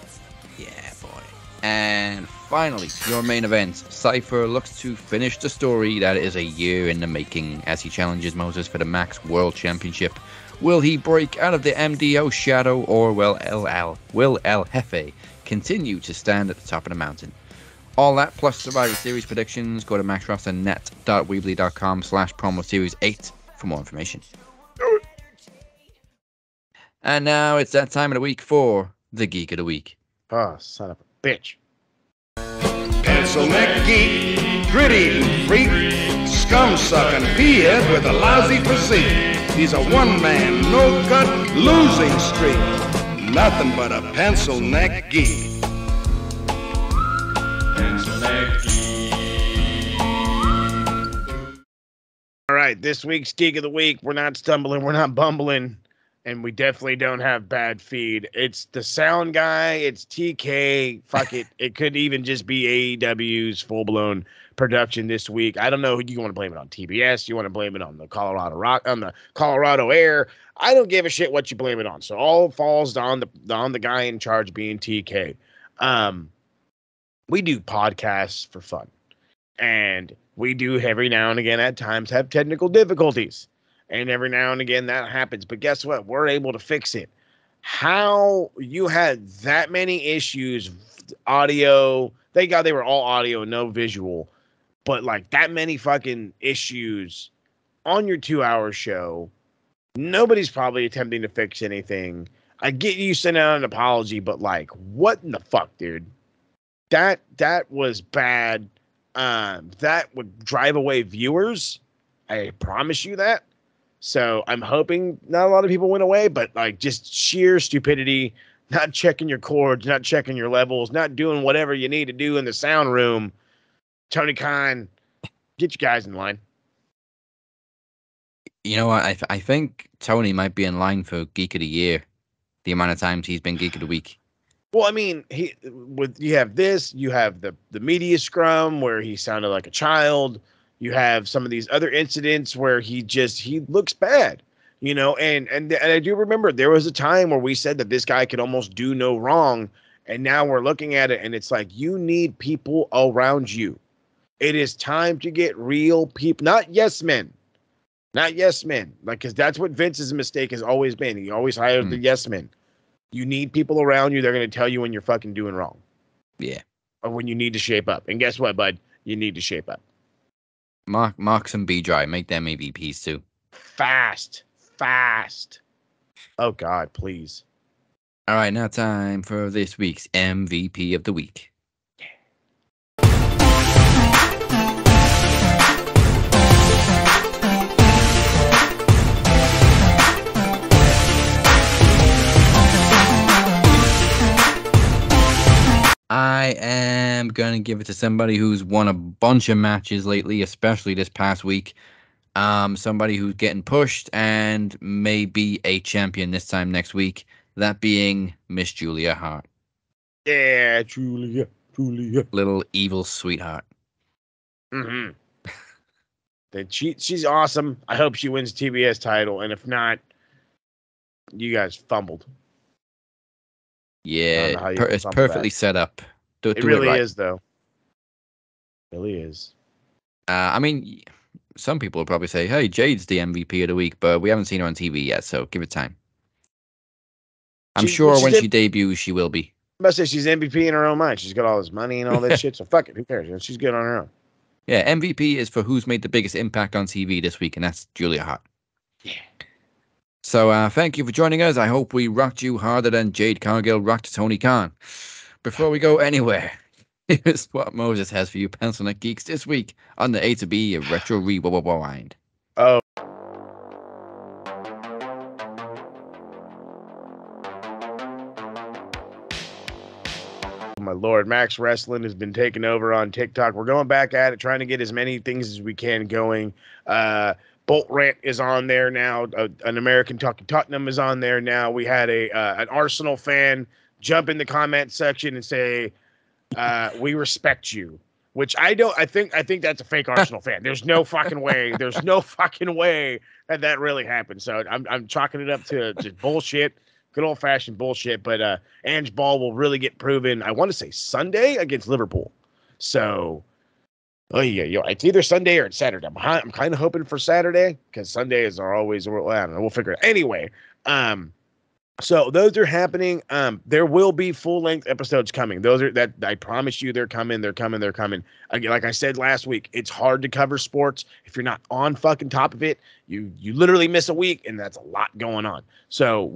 Yeah, boy. And finally, your main event. Cypher looks to finish the story that is a year in the making as he challenges Moses for the Max World Championship. Will he break out of the MDO shadow, or will El Jefe continue to stand at the top of the mountain? All that plus Survivor Series predictions. Go to maxwrestlenet.weebly.com/promo series 8 for more information. And now it's that time of the week for the Geek of the Week. Oh, son of a bitch. Pencil neck geek, grit-eating freak, scum-sucking peahead with a lousy physique. He's a one-man, no-cut, losing streak. Nothing but a pencil neck geek. Pencil neck geek. right, this week's Geek of the Week. We're not stumbling, we're not bumbling, and we definitely don't have bad feed. It's the sound guy, it's TK. Fuck it. It could even just be AEW's full-blown production this week. I don't know who you want to blame it on. TBS, you want to blame it on the Colorado Air. I don't give a shit what you blame it on. So all falls on the guy in charge being TK. We do podcasts for fun. And we do every now and again at times have technical difficulties. And every now and again that happens. But guess what? We're able to fix it. How you had that many issues, audio, thank God they were all audio, no visual, but like that many fucking issues on your 2-hour show, nobody's probably attempting to fix anything. I get you sending out an apology, but like, what in the fuck, dude? That was bad. That would drive away viewers. I promise you that. So I'm hoping not a lot of people went away, but like just sheer stupidity, not checking your chords, not checking your levels, not doing whatever you need to do in the sound room. Tony Khan, get you guys in line. You know what? I think Tony might be in line for Geek of the Year. The amount of times he's been Geek of the Week. Well, I mean, you have this, you have the media scrum where he sounded like a child. You have some of these other incidents where he looks bad, you know, and I do remember there was a time where we said that this guy could almost do no wrong. And now we're looking at it and it's like, you need people around you. It is time to get real people, not yes men. Not yes men. Like, because that's what Vince's mistake has always been. He always hires the yes men. You need people around you. They're going to tell you when you're fucking doing wrong. Yeah. Or when you need to shape up. And guess what, bud? You need to shape up. Marks and B-Dry. Make them AVPs too. Fast. Oh, God, please. All right, now time for this week's MVP of the week. I am going to give it to somebody who's won a bunch of matches lately, especially this past week. Somebody who's getting pushed and may be a champion this time next week. That being Miss Julia Hart. Yeah, Julia. Little evil sweetheart. Mm-hmm. She's awesome. I hope she wins the TBS title. And if not, you guys fumbled. Yeah, it's perfectly set up. It really is, though. It really is. I mean, some people will probably say, hey, Jade's the MVP of the week, but we haven't seen her on TV yet, so give it time. I'm sure when she debuts, she will be. I must say she's MVP in her own mind. She's got all this money and all that shit, so fuck it. Who cares? She's good on her own. Yeah, MVP is for who's made the biggest impact on TV this week, and that's Julia Hart. Yeah. So thank you for joining us. I hope we rocked you harder than Jade Cargill rocked Tony Khan. Before we go anywhere, here's what Moses has for you Pencil Neck Geeks this week on the A to B of Retro Rewind. Oh. My Lord, Max Wrestling has been taking over on TikTok. We're going back at it, trying to get as many things as we can going. Bolt Rant is on there now. An American Talking Tottenham is on there now. We had an Arsenal fan jump in the comment section and say, "We respect you," which I don't. I think that's a fake Arsenal fan. There's no fucking way. There's no fucking way that really happened. So I'm chalking it up to just bullshit, good old fashioned bullshit. But Ange Ball will really get proven. I want to say Sunday against Liverpool. So. Oh yeah, it's either Sunday or it's Saturday. I'm kind of hoping for Saturday because Sundays are always. I don't know. We'll figure it out. Anyway. So those are happening. There will be full-length episodes coming. Those are that I promise you they're coming. They're coming. Again, like I said last week, it's hard to cover sports if you're not on fucking top of it. You literally miss a week, and that's a lot going on. So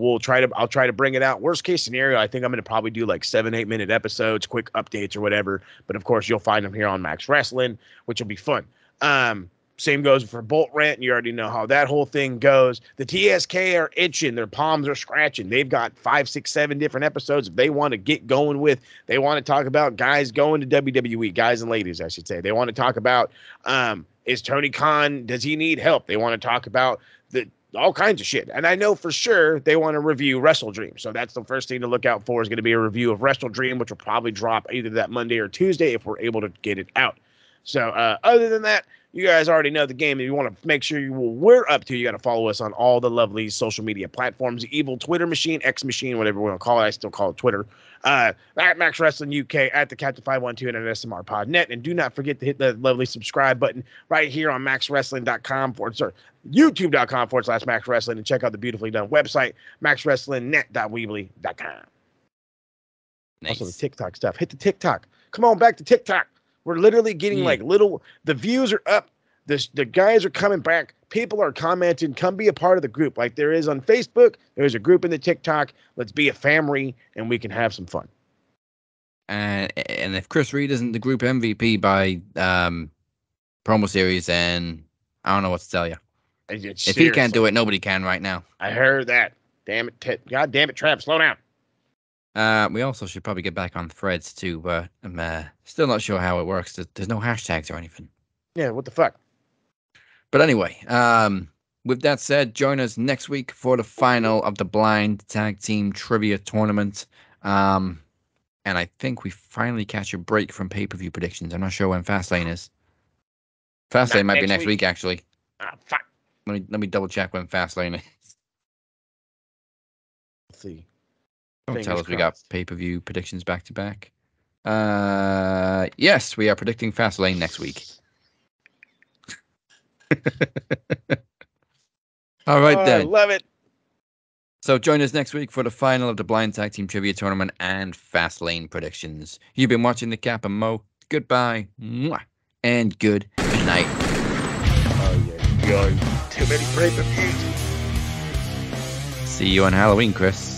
I'll try to bring it out. Worst case scenario, I think I'm gonna probably do like 7-8 minute episodes, quick updates or whatever. But of course, you'll find them here on Max Wrestling, which will be fun. Same goes for Bolt Rant. And you already know how that whole thing goes. The TSK are itching. Their palms are scratching. They've got 5, 6, 7 different episodes if they want to get going with. They want to talk about guys going to WWE, guys and ladies, I should say. They want to talk about Is Tony Khan, does he need help? They want to talk about all kinds of shit. And I know for sure they want to review WrestleDream. So that's the first thing to look out for, is going to be a review of WrestleDream, which will probably drop either that Monday or Tuesday if we're able to get it out. So other than that, you guys already know the game. If you want to make sure we're up to, you got to follow us on all the lovely social media platforms. The evil Twitter machine, X machine, whatever we want to call it. I still call it Twitter. At Max Wrestling UK, at the Captain 512, and at SMR Podnet. And do not forget to hit the lovely subscribe button right here on maxwrestling.com YouTube.com/Max Wrestling, and check out the beautifully done website, maxwrestlingnet.weebly.com. Nice. Also the TikTok stuff. Hit the TikTok. Come on back to TikTok. We're literally getting the views are up. The guys are coming back. People are commenting. Come be a part of the group. Like there is on Facebook. There's a group in the TikTok. Let's be a family and we can have some fun. And if Chris Reed isn't the group MVP by promo series, then I don't know what to tell you. If he can't do it, nobody can right now. I heard that. Damn it. God damn it, Trav. Slow down. We also should probably get back on threads too, but I'm still not sure how it works. There's no hashtags or anything. Yeah, what the fuck? But anyway, with that said, join us next week for the final of the Blind Tag Team Trivia Tournament. And I think we finally catch a break from pay-per-view predictions. I'm not sure when Fastlane is. Fastlane might be next week, actually. Ah, fuck. Let me double check when Fastlane is. Let's see. Don't tell us we got pay-per-view predictions back to back. Yes, we are predicting Fastlane next week. All right, then. I love it. So join us next week for the final of the Blind Tag Team Trivia Tournament and Fastlane predictions. You've been watching The Cap and Mo. Goodbye. Mwah. And good night. Oh, yeah. Too many pay-per-views. See you on Halloween, Chris.